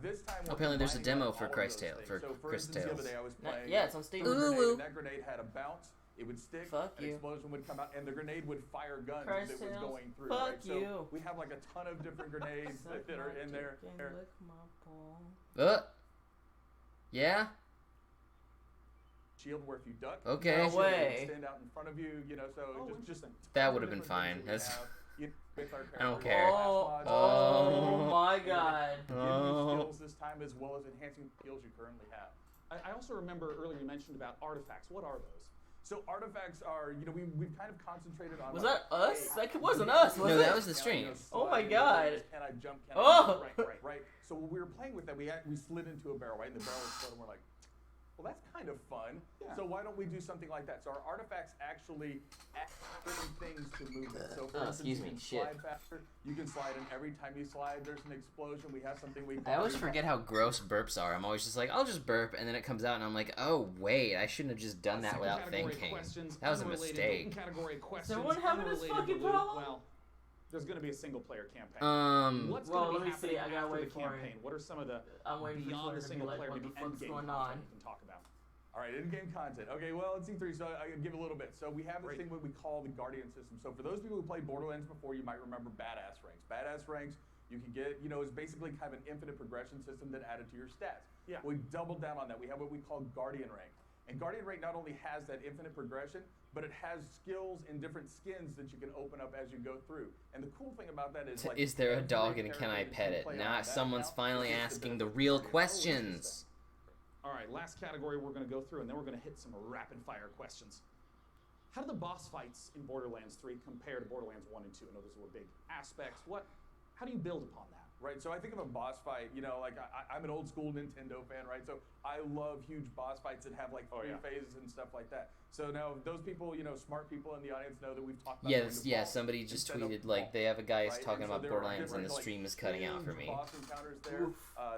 This time we're Apparently there's a combining demo all for of Christ those Tale, things. for So for Chris instance, the other Tales. day I was playing. Yeah, it's on Steam. threw a Ooh, grenade, woo. and that grenade had a bounce. It would stick, Fuck an you. explosion would come out, and the grenade would fire guns Christ as it was Tales. going through. Fuck right? you. So we have like a ton of different grenades that are in there. Lick my ball. Yeah? Shield where if you duck, Okay. the No shield would way. extend out in front of you, so just That would have been fine. That's with our I don't care. Oh my God. Give you skills this time as well as enhancing skills you currently have. I also remember earlier you mentioned about artifacts. What are those? So artifacts are, we've kind of concentrated on. Was that us? That wasn't us, was it? No, that was the stream. Oh my God. Can I jump? Can Oh. I jump? Right. So when we were playing with that, we slid into a barrel, right? And the barrel exploded, and we're like, well, that's kind of fun. Yeah. So why don't we do something like that? So our artifacts actually add certain things to movement. So for instance, excuse you me, can shit. slide faster. You can slide, and every time you slide, there's an explosion. We have something we. I always forget how gross burps are. I'm always just like, I'll just burp, and then it comes out, and I'm like, oh wait, I shouldn't have just done that without thinking. That was a mistake. Does everyone having this fucking problem? Well, there's going to be a single-player campaign. What's going to be happening after the campaign? What are some of the beyond the single-player, maybe end-game content we can talk about? All right, in-game content. Okay, well, let's see three. So I can give a little bit. So we have this thing what we call the Guardian system. So for those people who played Borderlands before, you might remember Badass Ranks. Badass Ranks, you can get, is basically kind of an infinite progression system that added to your stats. Yeah. We doubled down on that. We have what we call Guardian Rank. And Guardian Rank not only has that infinite progression, but it has skills and different skins that you can open up as you go through. And the cool thing about that is, like, Is there a dog and can I pet it? Not someone's finally asking the real questions. All right, last category we're going to go through, and then we're going to hit some rapid-fire questions. How do the boss fights in Borderlands 3 compare to Borderlands 1 and 2? I know those were big aspects. How do you build upon that? Right, so I think of a boss fight, like I'm an old school Nintendo fan, right? So I love huge boss fights that have like three phases and stuff like that. So now those people, smart people in the audience know that we've talked about. Somebody just tweeted like they have a guy talking about Borderlands and the stream is cutting out for me. Boss encounters there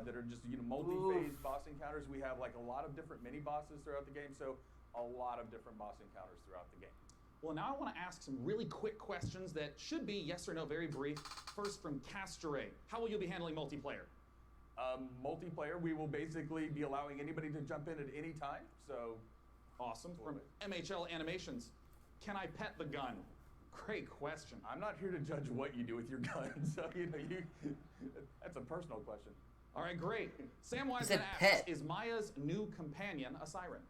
that are just multi-phase boss encounters. We have like a lot of different mini bosses throughout the game, so a lot of different boss encounters throughout the game. Well, now I want to ask some really quick questions that should be yes or no, very brief. First from Castoray. How will you be handling multiplayer? Multiplayer, we will basically be allowing anybody to jump in at any time, so... Awesome. From MHL Animations. Can I pet the gun? Great question. I'm not here to judge what you do with your gun, so, that's a personal question. All right, great. Sam Wiseman asks, is Maya's new companion a siren?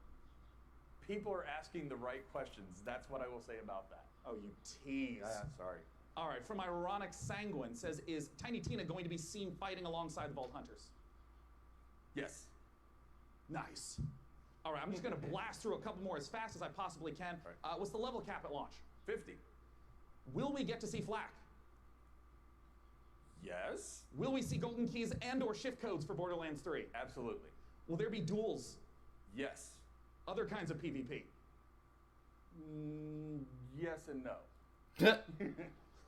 People are asking the right questions. That's what I will say about that. Oh, you tease. Sorry. All right, from Ironic Sanguine says, is Tiny Tina going to be seen fighting alongside the Vault Hunters? Yes. Nice. All right, I'm just going to blast through a couple more as fast as I possibly can. What's the level cap at launch? 50. Will we get to see Flak? Yes. Will we see golden keys and or shift codes for Borderlands 3? Absolutely. Will there be duels? Yes. Other kinds of PvP? Yes and no.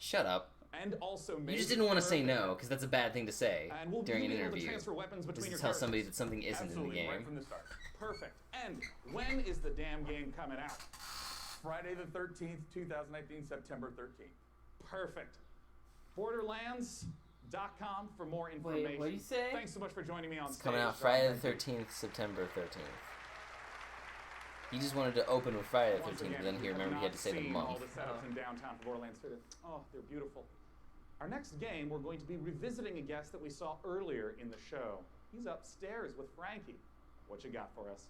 Shut up. And also maybe... You just didn't want to say no, because that's a bad thing to say during an interview. Transfer weapons between just your tell somebody that something isn't in the game. Right from the start. Perfect. And when is the damn game coming out? Friday the 13th, 2019, September 13th. Perfect. Borderlands.com for more information. Wait, what did you say? Thanks so much for joining me on stage. It's coming out Friday the 13th, September 13th. He just wanted to open with Friday the 13th, but then he remembered he had to say the month. All the setups in downtown for Borderlands 3. Oh, they're beautiful. Our next game, we're going to be revisiting a guest that we saw earlier in the show. He's upstairs with Frankie. What you got for us?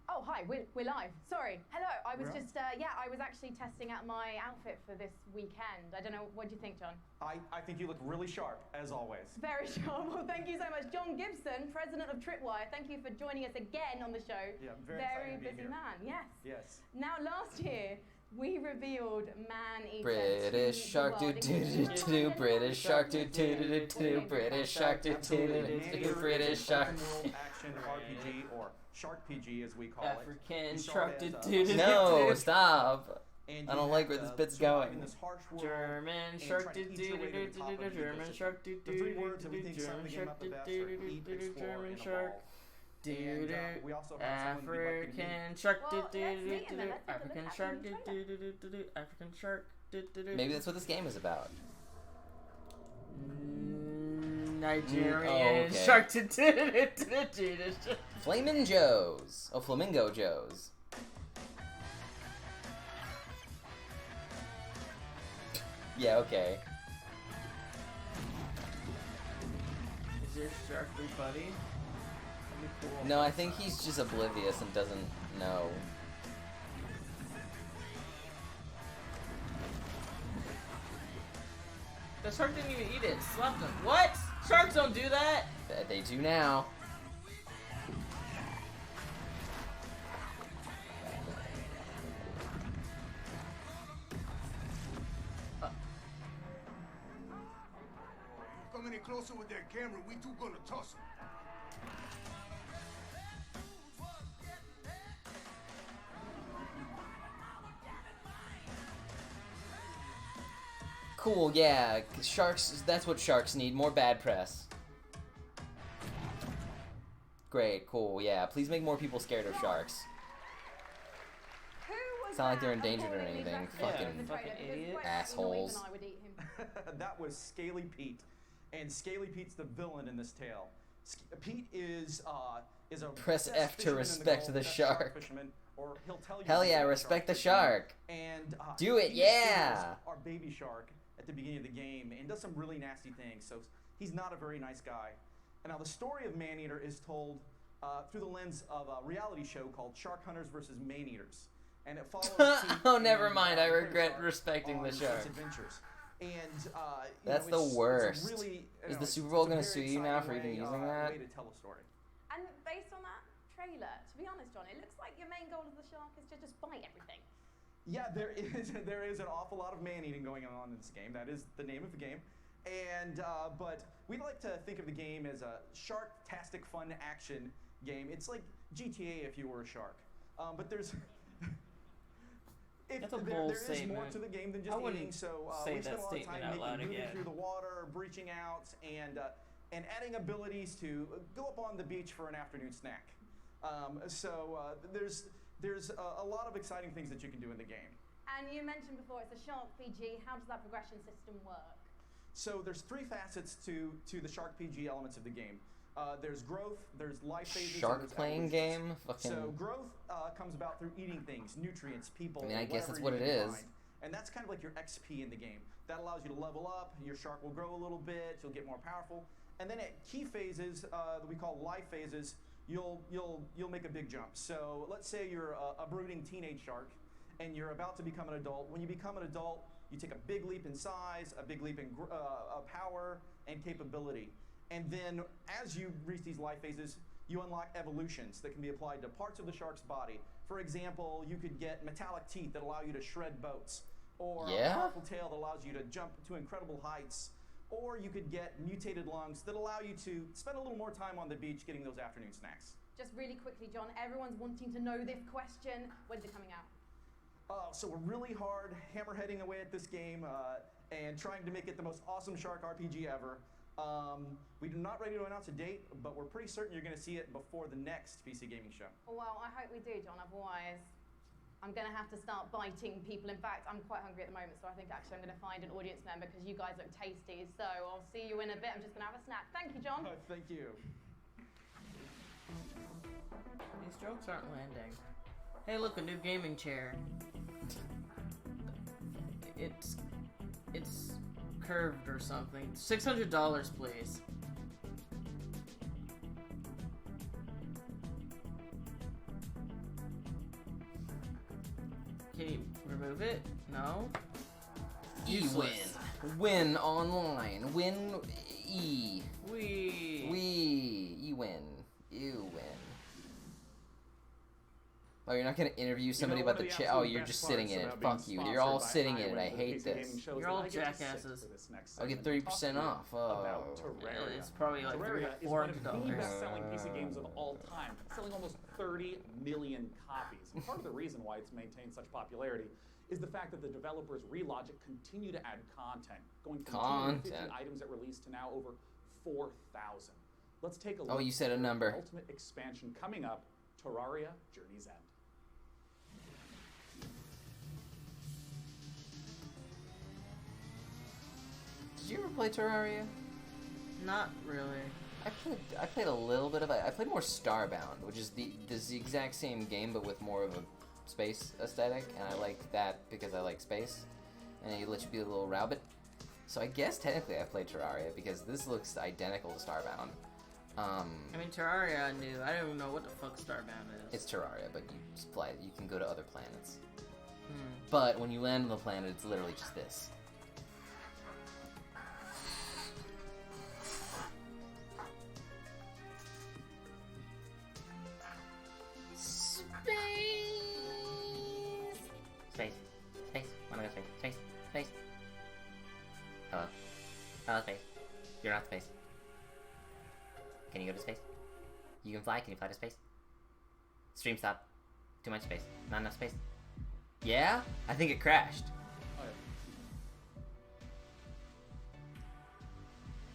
Oh, hi, we're live. Sorry. Hello, I was just, I was actually testing out my outfit for this weekend. I don't know, what do you think, John? I think you look really sharp, as always. Very sharp. Well, thank you so much. John Gibson, president of Tripwire, thank you for joining us again on the show. Yeah, very busy man, yes. Yes. Now, last year, we revealed Man-Eater. British shark do do do do, British shark do do do do, British shark do do do do, British shark. Action RPG, or Shark PG as we call African it. shark do do do. No, stop. I don't like where this bit's going. German shark do do do do do, German shark do do do do do, German shark do do do do do, German shark. African shark do do do do, African shark do do do do do, African shark do do do. Maybe that's what this game is about. Nigerian shark do do do do do. Flamin' Joes. Oh, Flamingo Joes. Yeah, okay. Is your shark buddy? Cool. No, I think he's just oblivious and doesn't know. shark didn't even eat it. Slapped him. What? Sharks don't do that. They do now. Come any closer with that camera, we two gonna toss him. Cool, yeah. Sharks, that's what sharks need. More bad press. Great, cool, yeah. Please make more people scared of sharks. It's not like they're endangered or anything. Fucking idiot. assholes. That was Scaly Pete, and Scaly Pete's the villain in this tale. Pete is a Press best F to fisherman in respect Gulf, the best shark. fisherman, or he'll tell you Hell he's yeah, a respect the fisherman. shark. And Do it, he yeah. steals our baby shark at the beginning of the game and does some really nasty things. So he's not a very nice guy. And now the story of Maneater is told through the lens of a reality show called Shark Hunters versus Maneaters. And it follows Pete Oh, never and, mind. I Claire regret Shark respecting the on shark. its adventures. And That's know, the it's worst. really, Is the it's Super Bowl a gonna very sue you now for exciting even using that? way to tell a story. And based on that trailer, to be honest, John, it looks like your main goal of the shark is to just bite everything. Yeah, there is an awful lot of man-eating going on in this game. That is the name of the game. And but we like to think of the game as a shark-tastic fun action game. It's like GTA if you were a shark. But there's That's a bold there is statement. more to the game than just I wouldn't eating. So say we spent that a lot of statement time out loud moving again. through the water, breaching out, and adding abilities to go up on the beach for an afternoon snack. There's a lot of exciting things that you can do in the game. And you mentioned before it's a shark PG. How does that progression system work? So there's three facets to the Shark PG elements of the game. There's growth, there's life phases, Shark and there's playing evolutions. game? Fucking- So growth comes about through eating things, nutrients, people. I mean, I guess whatever that's what you it can is. find. And that's kind of like your XP in the game. That allows you to level up. Your shark will grow a little bit. You'll get more powerful. And then at key phases that we call life phases, you'll make a big jump. So let's say you're a brooding teenage shark, and you're about to become an adult. When you become an adult, you take a big leap in size, a big leap in power and capability. And then as you reach these life phases, you unlock evolutions that can be applied to parts of the shark's body. For example, you could get metallic teeth that allow you to shred boats, or a powerful tail that allows you to jump to incredible heights, or you could get mutated lungs that allow you to spend a little more time on the beach getting those afternoon snacks. Just really quickly, John, everyone's wanting to know this question. When's it coming out? So we're really hard hammerheading away at this game and trying to make it the most awesome shark RPG ever. We're not ready to announce a date, but we're pretty certain you're going to see it before the next PC gaming show. Well, I hope we do, John. Otherwise, I'm going to have to start biting people. In fact, I'm quite hungry at the moment, so I think actually I'm going to find an audience member because you guys look tasty. So I'll see you in a bit. I'm just going to have a snack. Thank you, John. Thank you. These jokes aren't landing. Hey, look, a new gaming chair. It's curved or something. $600, please. Can you remove it? No? E-win. Win online. Win E. We. E-win. You win. Oh, you're not gonna interview somebody about the chair? Oh, you're just sitting in it. Fuck you. You're all sitting in it. I hate this. You're all jackasses. I'll get 30% off. Oh. It's probably like Terraria is $400. one of the best-selling PC games of all time, selling almost 30 million copies. And part of the reason why it's maintained such popularity is the fact that the developers Relogic continue to add content, going from 250 items at release to now over 4,000. Let's take a look. Oh, you said a number. At the ultimate expansion coming up, Terraria: Journey's End. Did you ever play Terraria? Not really. I played a little bit of it. I played more Starbound, which is the exact same game but with more of a space aesthetic, and I like that because I like space, and it lets you be a little rabbit. So I guess technically I played Terraria because this looks identical to Starbound. I mean, Terraria I knew. I don't even know what the fuck Starbound is. It's Terraria, but you just fly. You can go to other planets. But when you land on the planet, it's literally just this. Space. Space. Wanna go space. Space. Space. Hello. Hello, space. You're not space. Can you go to space? You can fly? Can you fly to space? Stream stop. Too much space. Not enough space. Yeah? I think it crashed.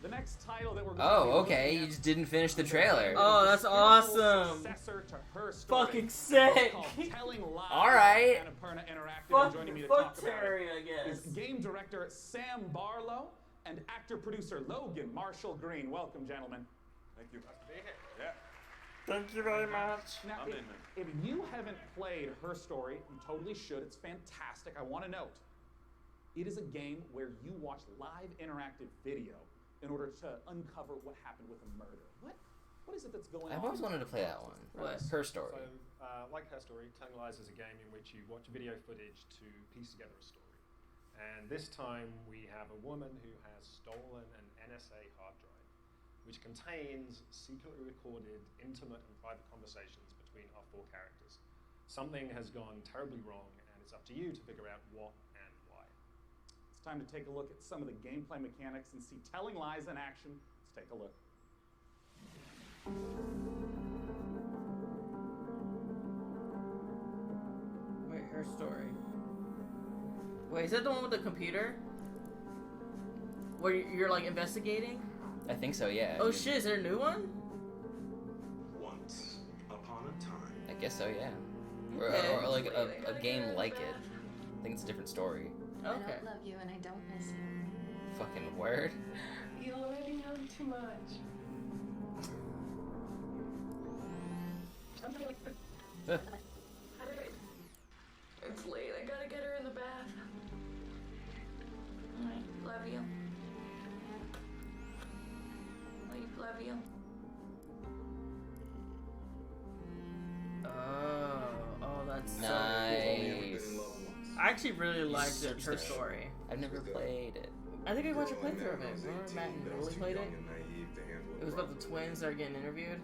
The next title that we're going Oh, to be okay. You just didn't finish the trailer. Oh, that's awesome. Fucking sick. Alright. Fuck, joining me to fuck talk about Terry, it I guess. is game director Sam Barlow and actor-producer Logan Marshall Green. Welcome, gentlemen. Thank you. Yeah. Thank you very much. Now, if you haven't played Her Story, you totally should. It's fantastic. I want to note, it is a game where you watch live interactive video in order to uncover what happened with a murder. What is it that's going on? I've always wanted to play that one. What? Her Story. So, like Her Story, Telling Lies is a game in which you watch video footage to piece together a story. And this time we have a woman who has stolen an NSA hard drive, which contains secretly recorded, intimate and private conversations between our 4 characters. Something has gone terribly wrong, and it's up to you to figure out what and why. It's time to take a look at some of the gameplay mechanics and see Telling Lies in action. Let's take a look. Wait, Her Story. Wait, is that the one with the computer? Where you're like investigating? I think so, yeah. Oh shit, is there a new one? Once upon a time. I guess so, yeah. Okay. Or like a game like it. I think it's a different story. I don't love you and I don't miss you. Fucking word. You already know too much. It's late. I gotta get her in the bath. Alright, love you. Love you. Oh, that's nice. So cool. I actually really liked it, Her Story. I've never played it. I think I watched a playthrough of it. Remember Matt and Billy played it? It was about the twins that are getting interviewed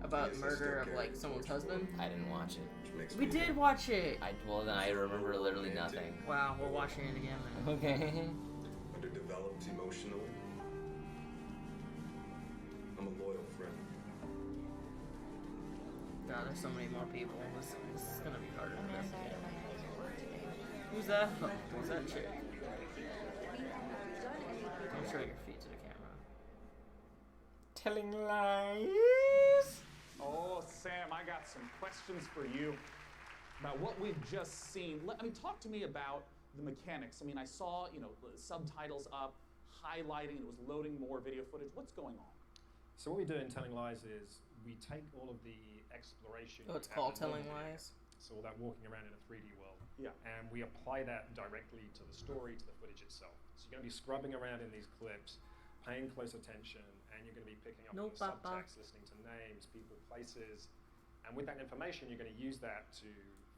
about murder of like someone's husband. I didn't watch it. We did watch it. Well, then I remember literally nothing. Wow, we're watching it again then. Okay. Underdeveloped emotionally. I'm a loyal friend. God, there's so many more people. This is gonna be harder than this game. Who's that? Oh, who's that chick? Don't show your feet to the camera. Telling lies. Oh, Sam, I got some questions for you about what we've just seen. Talk to me about the mechanics. I saw, the subtitles up, highlighting, and it was loading more video footage. What's going on? So what we do in Telling Lies is we take all of the exploration. Oh, it's called Telling Lies? So all that walking around in a 3D world. Yeah. And we apply that directly to the story, to the footage itself. So you're going to be scrubbing around in these clips, paying close attention, and you're going to be picking up on the subtext, listening to names, people, places. And with that information, you're going to use that to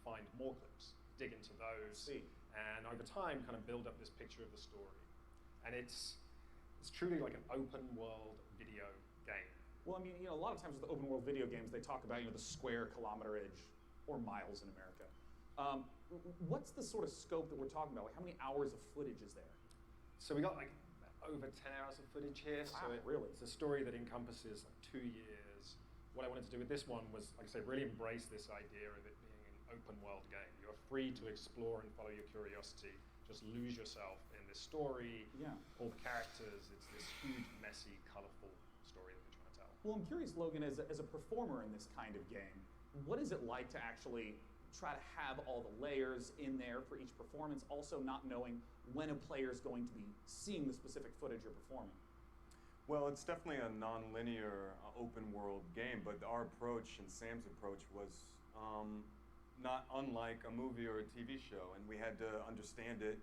find more clips, dig into those, and over time kind of build up this picture of the story. And it's truly like an open world video game. Well, a lot of times with the open world video games, they talk about, the square kilometerage or miles in America. What's the sort of scope that we're talking about? Like, how many hours of footage is there? So we got like over 10 hours of footage here. Wow, so really? It's a story that encompasses like 2 years. What I wanted to do with this one was, like I say, really embrace this idea of it being an open world game. You're free to explore and follow your curiosity. Just lose yourself in this story. Yeah. All the characters. It's this huge, messy, colorful story that we're trying to tell. Well, I'm curious, Logan, as a performer in this kind of game, what is it like to actually try to have all the layers in there for each performance, also not knowing when a player is going to be seeing the specific footage you're performing? Well, it's definitely a non-linear open world game, but our approach and Sam's approach was not unlike a movie or a TV show, and we had to understand it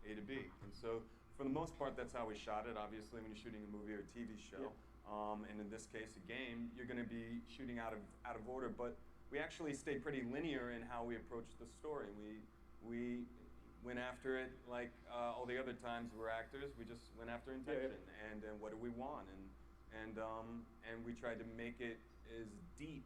A to B. And so, for the most part, that's how we shot it. Obviously, when you're shooting a movie or a TV show, and in this case, a game, you're going to be shooting out of order. But we actually stayed pretty linear in how we approached the story. We went after it like all the other times we're actors. We just went after intention and what do we want, and we tried to make it as deep.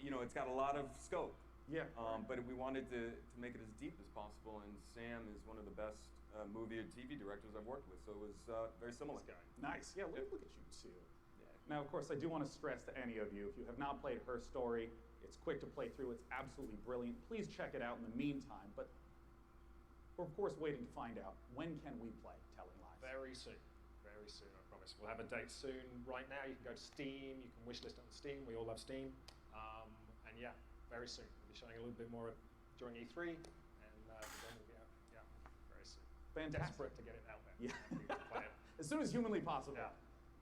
It's got a lot of scope. Yeah. But we wanted to make it as deep as possible, and Sam is one of the best movie or TV directors I've worked with, so it was very similar. Nice. Yeah, look at you two. Yeah. Now, of course, I do want to stress to any of you, if you have not played Her Story, it's quick to play through. It's absolutely brilliant. Please check it out in the meantime. But we're, of course, waiting to find out, when can we play Telling Lies? Very soon. Very soon, I promise. We'll have a date soon. Right now, you can go to Steam. You can wishlist it on Steam. We all love Steam. And yeah, very soon. We'll be showing a little bit more during E3, and then we'll be out. Yeah, very soon. Fantastic. Desperate to get it out there. Yeah. And we can play it. As soon as humanly possible. Yeah.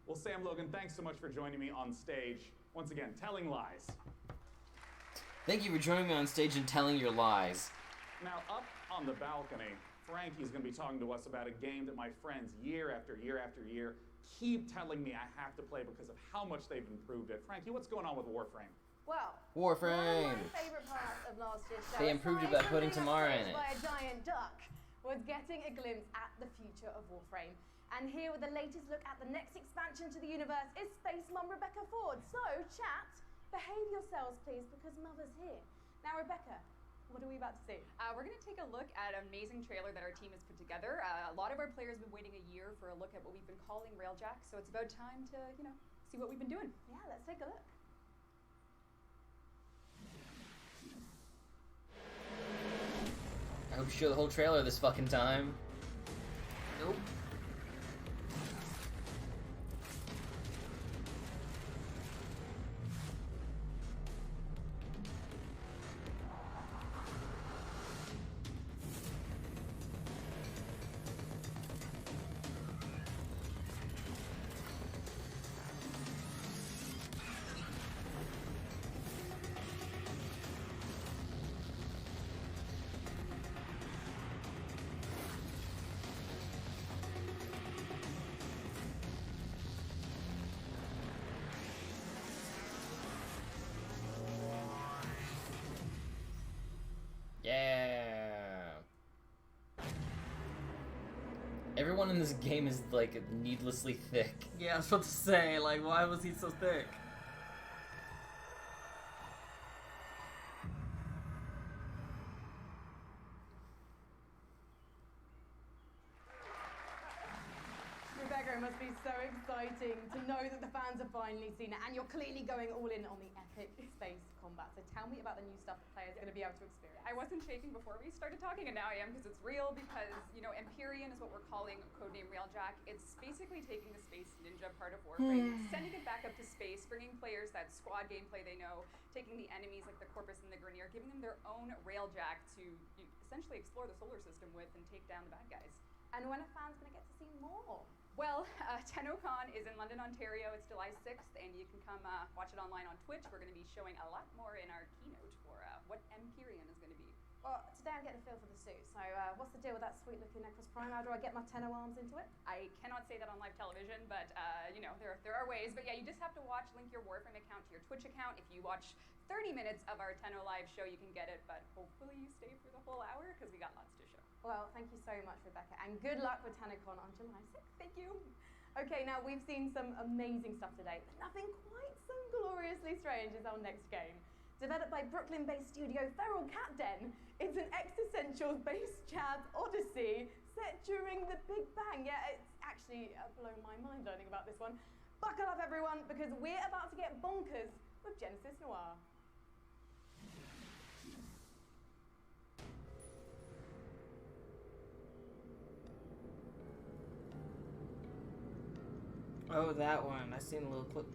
Well, Sam Logan, thanks so much for joining me on stage. Once again, Telling Lies. Thank you for joining me on stage and telling your lies. Now, up on the balcony, Frankie's going to be talking to us about a game that my friends, year after year after year, keep telling me I have to play because of how much they've improved it. Frankie, what's going on with Warframe? Well, Warframe. one of my favourite parts of last year's show, They improved it by putting Tamara in it. by a giant duck, was getting a glimpse at the future of Warframe. And here with the latest look at the next expansion to the universe is Space Mum Rebecca Ford. So, chat, behave yourselves, please, because Mother's here. Now, Rebecca, what are we about to see? We're going to take a look at an amazing trailer that our team has put together. A lot of our players have been waiting a year for a look at what we've been calling Railjack, so it's about time to, see what we've been doing. Yeah, let's take a look. I hope you show the whole trailer this fucking time. Nope. Yeah. Everyone in this game is like needlessly thick. Yeah, I was about to say, like, why was he so thick? Rebecca, it must be so exciting to know that the fans have finally seen it, and you're clearly going all in on the epic space combat. So tell me about the new stuff that players are going to be able to experience. I wasn't shaking before we started talking, and now I am because it's real, because, Empyrean is what we're calling codename Railjack. It's basically taking the Space Ninja part of Warframe, sending it back up to space, bringing players that squad gameplay they know, taking the enemies like the Corpus and the Grineer, giving them their own Railjack to essentially explore the solar system with and take down the bad guys. And when are fans going to get to see more? Well, TennoCon is in London, Ontario. It's July 6th, and you can come watch it online on Twitch. We're going to be showing a lot more in our keynote for what Empyrean is going to be. Well, today I'm getting a feel for the suit. So what's the deal with that sweet-looking necklace prime? How do I get my Tenno arms into it? I cannot say that on live television, but, there are ways. But yeah, you just have to link your Warframe account to your Twitch account. If you watch 30 minutes of our Tenno live show, you can get it, but hopefully you stay for the whole hour, because we got lots to show. Well, thank you so much, Rebecca, and good luck with TennoCon on July 6th. Thank you. Okay, now we've seen some amazing stuff today, but nothing quite so gloriously strange as our next game. Developed by Brooklyn-based studio Feral Cat Den, it's an existential-based Chad's Odyssey set during the Big Bang. Yeah, it's actually blown my mind learning about this one. Buckle up, everyone, because we're about to get bonkers with Genesis Noir. Oh, that one. I seen the little clip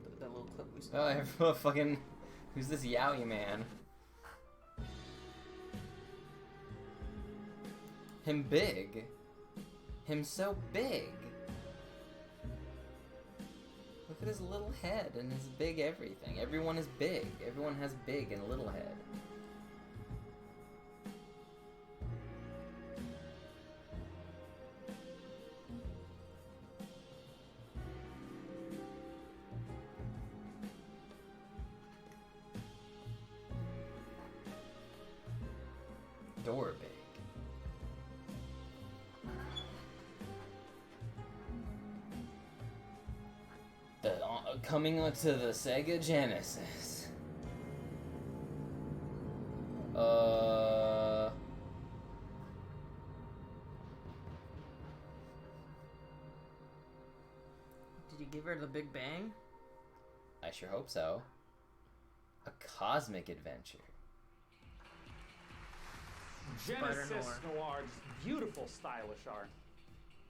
we saw. Oh, everyone fucking... Who's this Yowie man? Him big. Him so big. Look at his little head and his big everything. Everyone is big. Everyone has big and little head. Door big. Coming to the Sega Genesis. you give her the Big Bang? I sure hope so. A cosmic adventure. Genesis Noir, just beautiful, stylish art.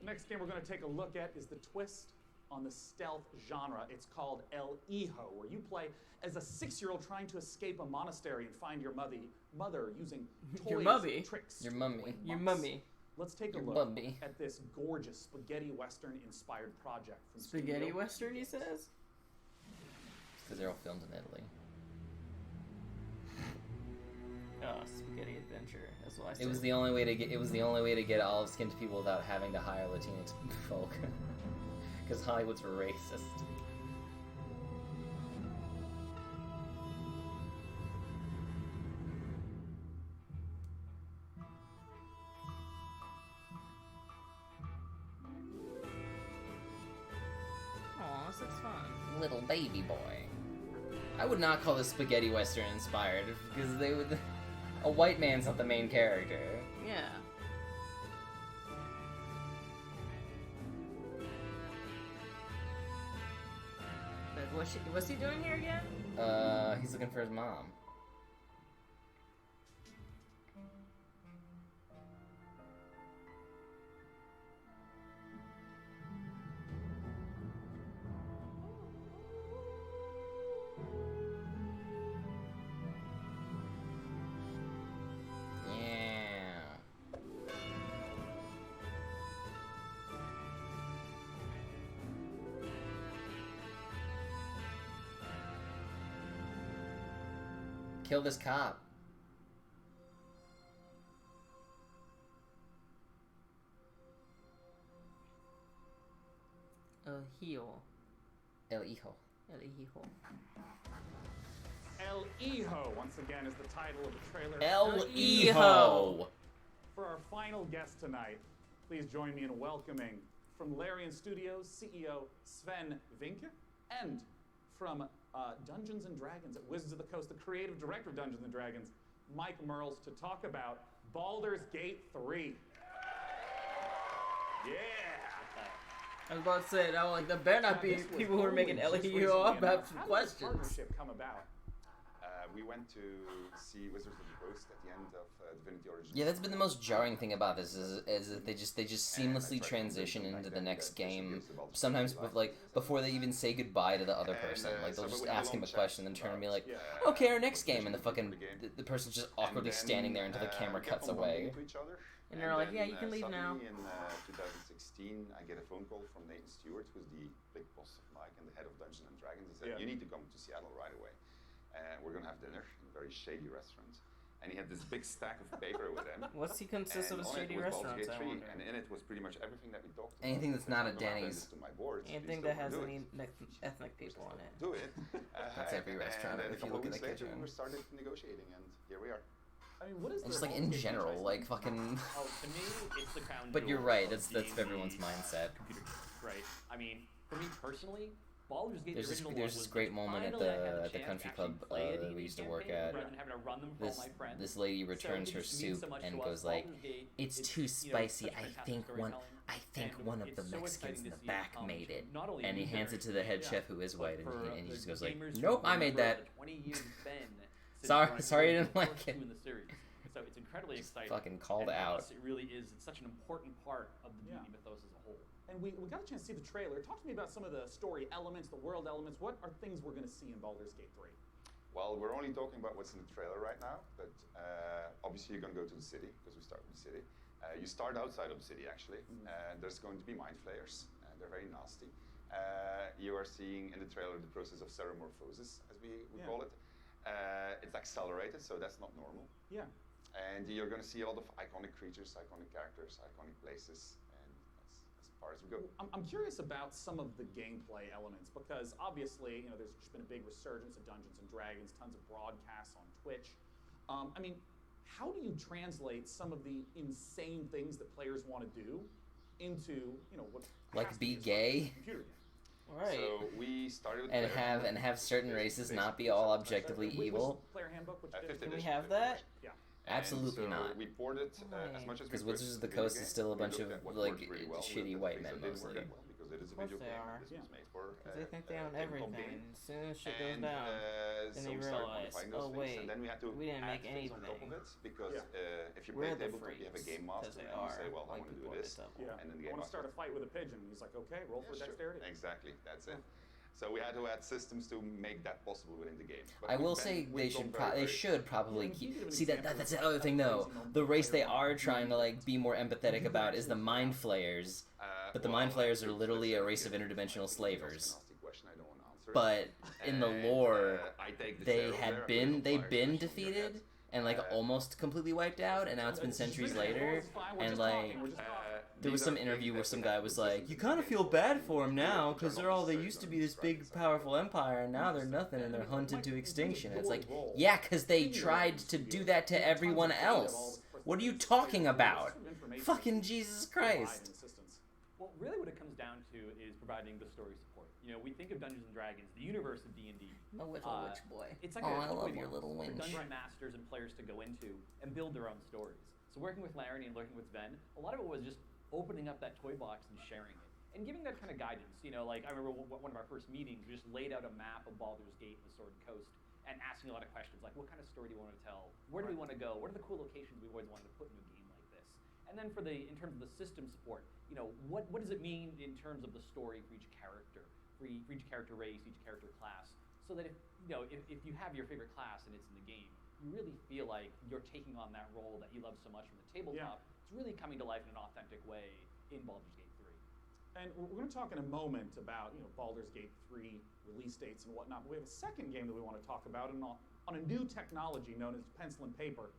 The next game we're going to take a look at is the twist on the stealth genre. It's called El Hijo, where you play as a 6-year-old trying to escape a monastery and find your mother using toys and tricks. Your mummy. Your mummy. Let's take a look at this gorgeous spaghetti western-inspired project from Spaghetti western, he says? Because they're all filmed in Italy. Spaghetti adventure. That's what I said. It was the only way to get. It was the only way to get olive skinned people without having to hire Latinx folk. Because Hollywood's racist. Aw, this looks fun. Little baby boy. I would not call this spaghetti western inspired because they would. A white man's not the main character. Yeah. But what's he doing here again? He's looking for his mom. Kill this cop. El Hijo. El Hijo. El Hijo. El Hijo, once again, is the title of the trailer. El Hijo! For our final guest tonight, please join me in welcoming from Larian Studios, CEO Sven Vinke, and from Dungeons & Dragons at Wizards of the Coast, the creative director of Dungeons & Dragons, Mike Merles, to talk about Baldur's Gate 3. Yeah! I was about to say, that like, there better not be people who are making El Hijo up have some questions. How did this partnership come about? We went to see Wizards of the Coast at the end of Divinity Origins. Yeah, that's been the most jarring thing about this is that they just seamlessly transition into the next game. Sometimes before they even say goodbye to the other person, like they'll just ask him a question and then turn and be like, "Okay, our next game," and the person's just awkwardly standing there until the camera cuts away. And they're like, "Yeah, you can leave now." In 2016, I get a phone call from Nathan Stewart, who's the big boss of Mike and the head of Dungeons and Dragons. He said, "You need to come to Seattle right away. We're gonna have dinner in a very shady restaurant." And he had this big stack of paper with him. What's he consists of a shady restaurant? And in it was pretty much everything that we talked about. Anything that's not a Denny's. Anything that has any ethnic people on it. Do it. That's every restaurant. And then If you look at the kitchen. we started negotiating, and here we are. I mean, what is just like in general, like fucking. Oh, to me, it's the crown. But you're right. That's everyone's mindset. Computer games, right? I mean, for me personally, Baldur's Gate, There's this great moment at the country club that we used to work at. This lady returns her soup and goes like, "It's too spicy. I think one of the Mexicans in the back made it." And he hands it to the head chef, who is white, and he just goes like, "Nope, I made that." Sorry, I didn't like it. So it's incredibly exciting. Fucking called and out. It really is. It's such an important part of the D&D mythos as a whole. And we got a chance to see the trailer. Talk to me about some of the story elements, the world elements. What are things we're going to see in Baldur's Gate 3? Well, we're only talking about what's in the trailer right now, but obviously you're going to go to the city, because we start with the city. You start outside of the city, actually. There's going to be mind flayers. They're very nasty. You are seeing in the trailer the process of ceramorphosis, as we call it. It's accelerated, so that's not normal. Yeah. And you're going to see a lot of iconic creatures, iconic characters, iconic places, and as far as we go. I'm curious about some of the gameplay elements, because obviously, there's just been a big resurgence of Dungeons and Dragons, tons of broadcasts on Twitch. I mean, how do you translate some of the insane things that players want to do into, what like be gay? Computer game. Right. So we started with and have certain races not be all objectively evil. Player handbook, which Can we have that? Yeah. Absolutely not. We poured it as much as we could. Because Wizards of the Coast is still a bunch of like shitty white men mostly. Because it is a Of course video they game. are. This was made for. Because they think they own tabletop everything. gaming. As soon as shit goes And, down, then so they we started realize, modifying those oh things, wait, and then we had to we didn't add make things on top anything. of it because if you We're play the tabletop, you have a freaks, game 'cause master, they and you say, are, well, I like want to do people at this, this level. and then the I game want to master. start a fight with a pigeon. He's like, okay, roll for dexterity. Exactly, that's it. So we had to add systems to make that possible within the game. But I will say they should probably keep. See that's the other thing though. The race they are trying to like be more empathetic about is the Mind Flayers, but the Mind Flayers are literally a race of interdimensional slavers. But in the lore, they've been defeated and like almost completely wiped out, and now it's been centuries later, and like. There was some interview where some guy was like, you kind of feel bad for them now, because they used to be this big, powerful empire, and now they're nothing, and they're hunted to extinction. And it's like, yeah, because they tried to do that to everyone else. What are you talking about? Fucking Jesus Christ. Well, really what it comes down to is providing the story support. You know, we think of Dungeons & Dragons, the universe of D&D. My little witch boy. It's like I love your little for winch. dungeon masters and players to go into and build their own stories. So working with Larry and working with Sven, a lot of it was just opening up that toy box and sharing it. And giving that kind of guidance. You know, like I remember one of our first meetings, we just laid out a map of Baldur's Gate and the Sword Coast and asking a lot of questions, like what kind of story do you want to tell? Where do we want to go? What are the cool locations we always wanted to put in a game like this? And then in terms of the system support, you know, what does it mean in terms of the story for each character, for each character race, each character class, so that if you have your favorite class and it's in the game, you really feel like you're taking on that role that you love so much from the tabletop. It's really coming to life in an authentic way in Baldur's Gate 3. And we're going to talk in a moment about Baldur's Gate 3 release dates and whatnot. But we have a second game that we want to talk about on a new technology known as pencil and paper.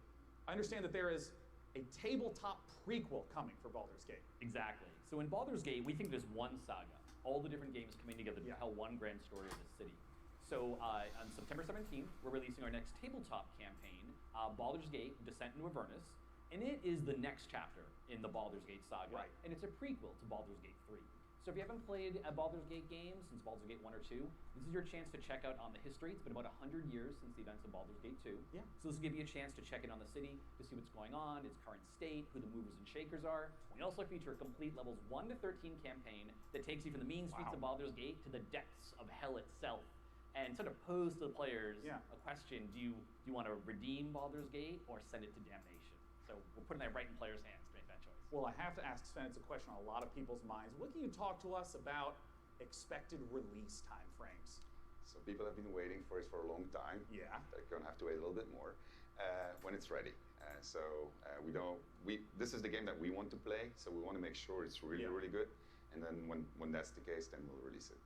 I understand that there is a tabletop prequel coming for Baldur's Gate. Exactly. So in Baldur's Gate, we think there's one saga, all the different games coming together to tell one grand story of the city. So on September 17th, we're releasing our next tabletop campaign, Baldur's Gate: Descent into Avernus, and it is the next chapter in the Baldur's Gate saga, and it's a prequel to Baldur's Gate 3. So if you haven't played a Baldur's Gate game since Baldur's Gate 1 or 2, this is your chance to check out on the history. It's been about 100 years since the events of Baldur's Gate 2. Yeah. So this will give you a chance to check in on the city, to see what's going on, its current state, who the movers and shakers are. We also feature a complete levels 1 to 13 campaign that takes you from the mean streets of Baldur's Gate to the depths of hell itself. And sort of pose to the players a question, do you want to redeem Baldur's Gate or send it to damnation? So we're putting that right in players' hands to make that choice. Well, I have to ask Sven, it's a question on a lot of people's minds. What can you talk to us about expected release time frames? So people have been waiting for it for a long time. Yeah. They're going to have to wait a little bit more when it's ready. This is the game that we want to play, so we want to make sure it's really, really good. And then when that's the case, then we'll release it.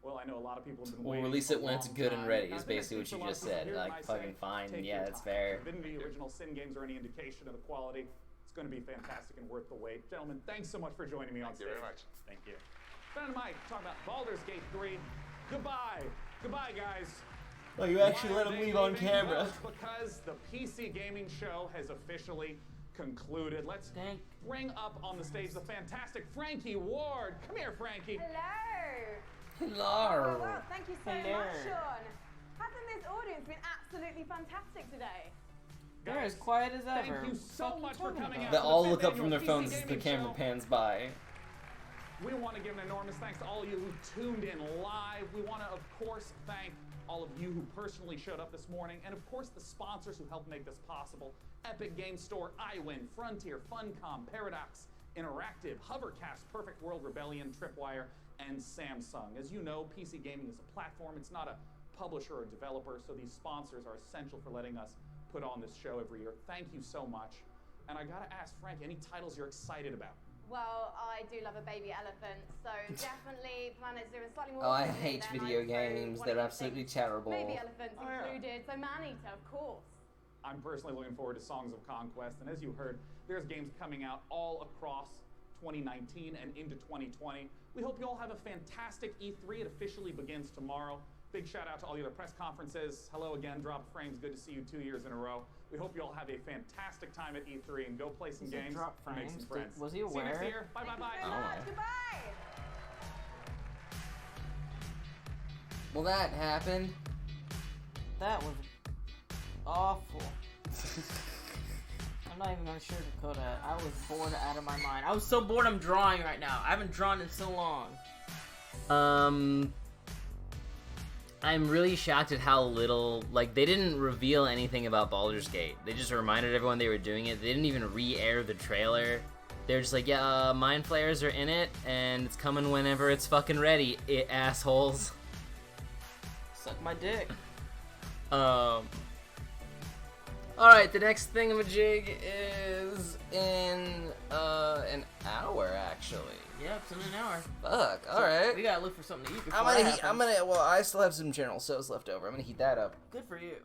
Well, I know a lot of people have been We'll waiting. release it when it's good and ready, is I think basically what you a lot just of people said. here Like, might fucking say, fine, take yeah, your that's time. fair. If the original Sin games are any indication of the quality, it's going to be fantastic and worth the wait. Gentlemen, thanks so much for joining me on stage. Thank you very much. Thank you. Ben and Mike, talking about Baldur's Gate 3. Goodbye. Goodbye, guys. Oh, you actually let him leave on camera. Well, it's because the PC gaming show has officially concluded. Let's bring up on the stage the fantastic Frankie Ward. Come here, Frankie. Hello. Hello. Oh, well, thank you so much, Sean. Hasn't this audience been absolutely fantastic today? They're as quiet as ever. Thank you so much for coming out. They all look up from their phones as the camera pans by. We want to give an enormous thanks to all of you who tuned in live. We want to, of course, thank all of you who personally showed up this morning, and of course the sponsors who helped make this possible. Epic Game Store, iWin, Frontier, Funcom, Paradox, Interactive, Hovercast, Perfect World, Rebellion, Tripwire, and Samsung. As you know, PC gaming is a platform. It's not a publisher or developer, so these sponsors are essential for letting us put on this show every year. Thank you so much. And I gotta ask Frank, any titles you're excited about? Well, I do love a baby elephant, so definitely Planet Zoo is slightly more. Oh, I hate video games. They're absolutely terrible. Baby elephants included, so Maneater, of course. I'm personally looking forward to Songs of Conquest, and as you heard, there's games coming out all across 2019 and into 2020. We hope you all have a fantastic E3. It officially begins tomorrow. Big shout out to all the other press conferences. Hello again, Drop Frames. Good to see you 2 years in a row. We hope you all have a fantastic time at E3 and go play some games and make some friends. Was he See you next aware? year. Bye, bye, bye. Thank you very much. Goodbye. Well, that happened. That was awful. I'm not even gonna sugarcoat it. I was bored out of my mind. I was so bored I'm drawing right now. I haven't drawn in so long. I'm really shocked at how little, like, they didn't reveal anything about Baldur's Gate. They just reminded everyone they were doing it. They didn't even re-air the trailer. They're just like, yeah, Mind Flayers are in it, and it's coming whenever it's fucking ready, assholes. Suck my dick. Alright, the next thingamajig is in, an hour, actually. Yeah, it's in an hour. Fuck, So alright. we gotta look for something to eat before well, I still have some General So's left over. I'm gonna heat that up. Good for you.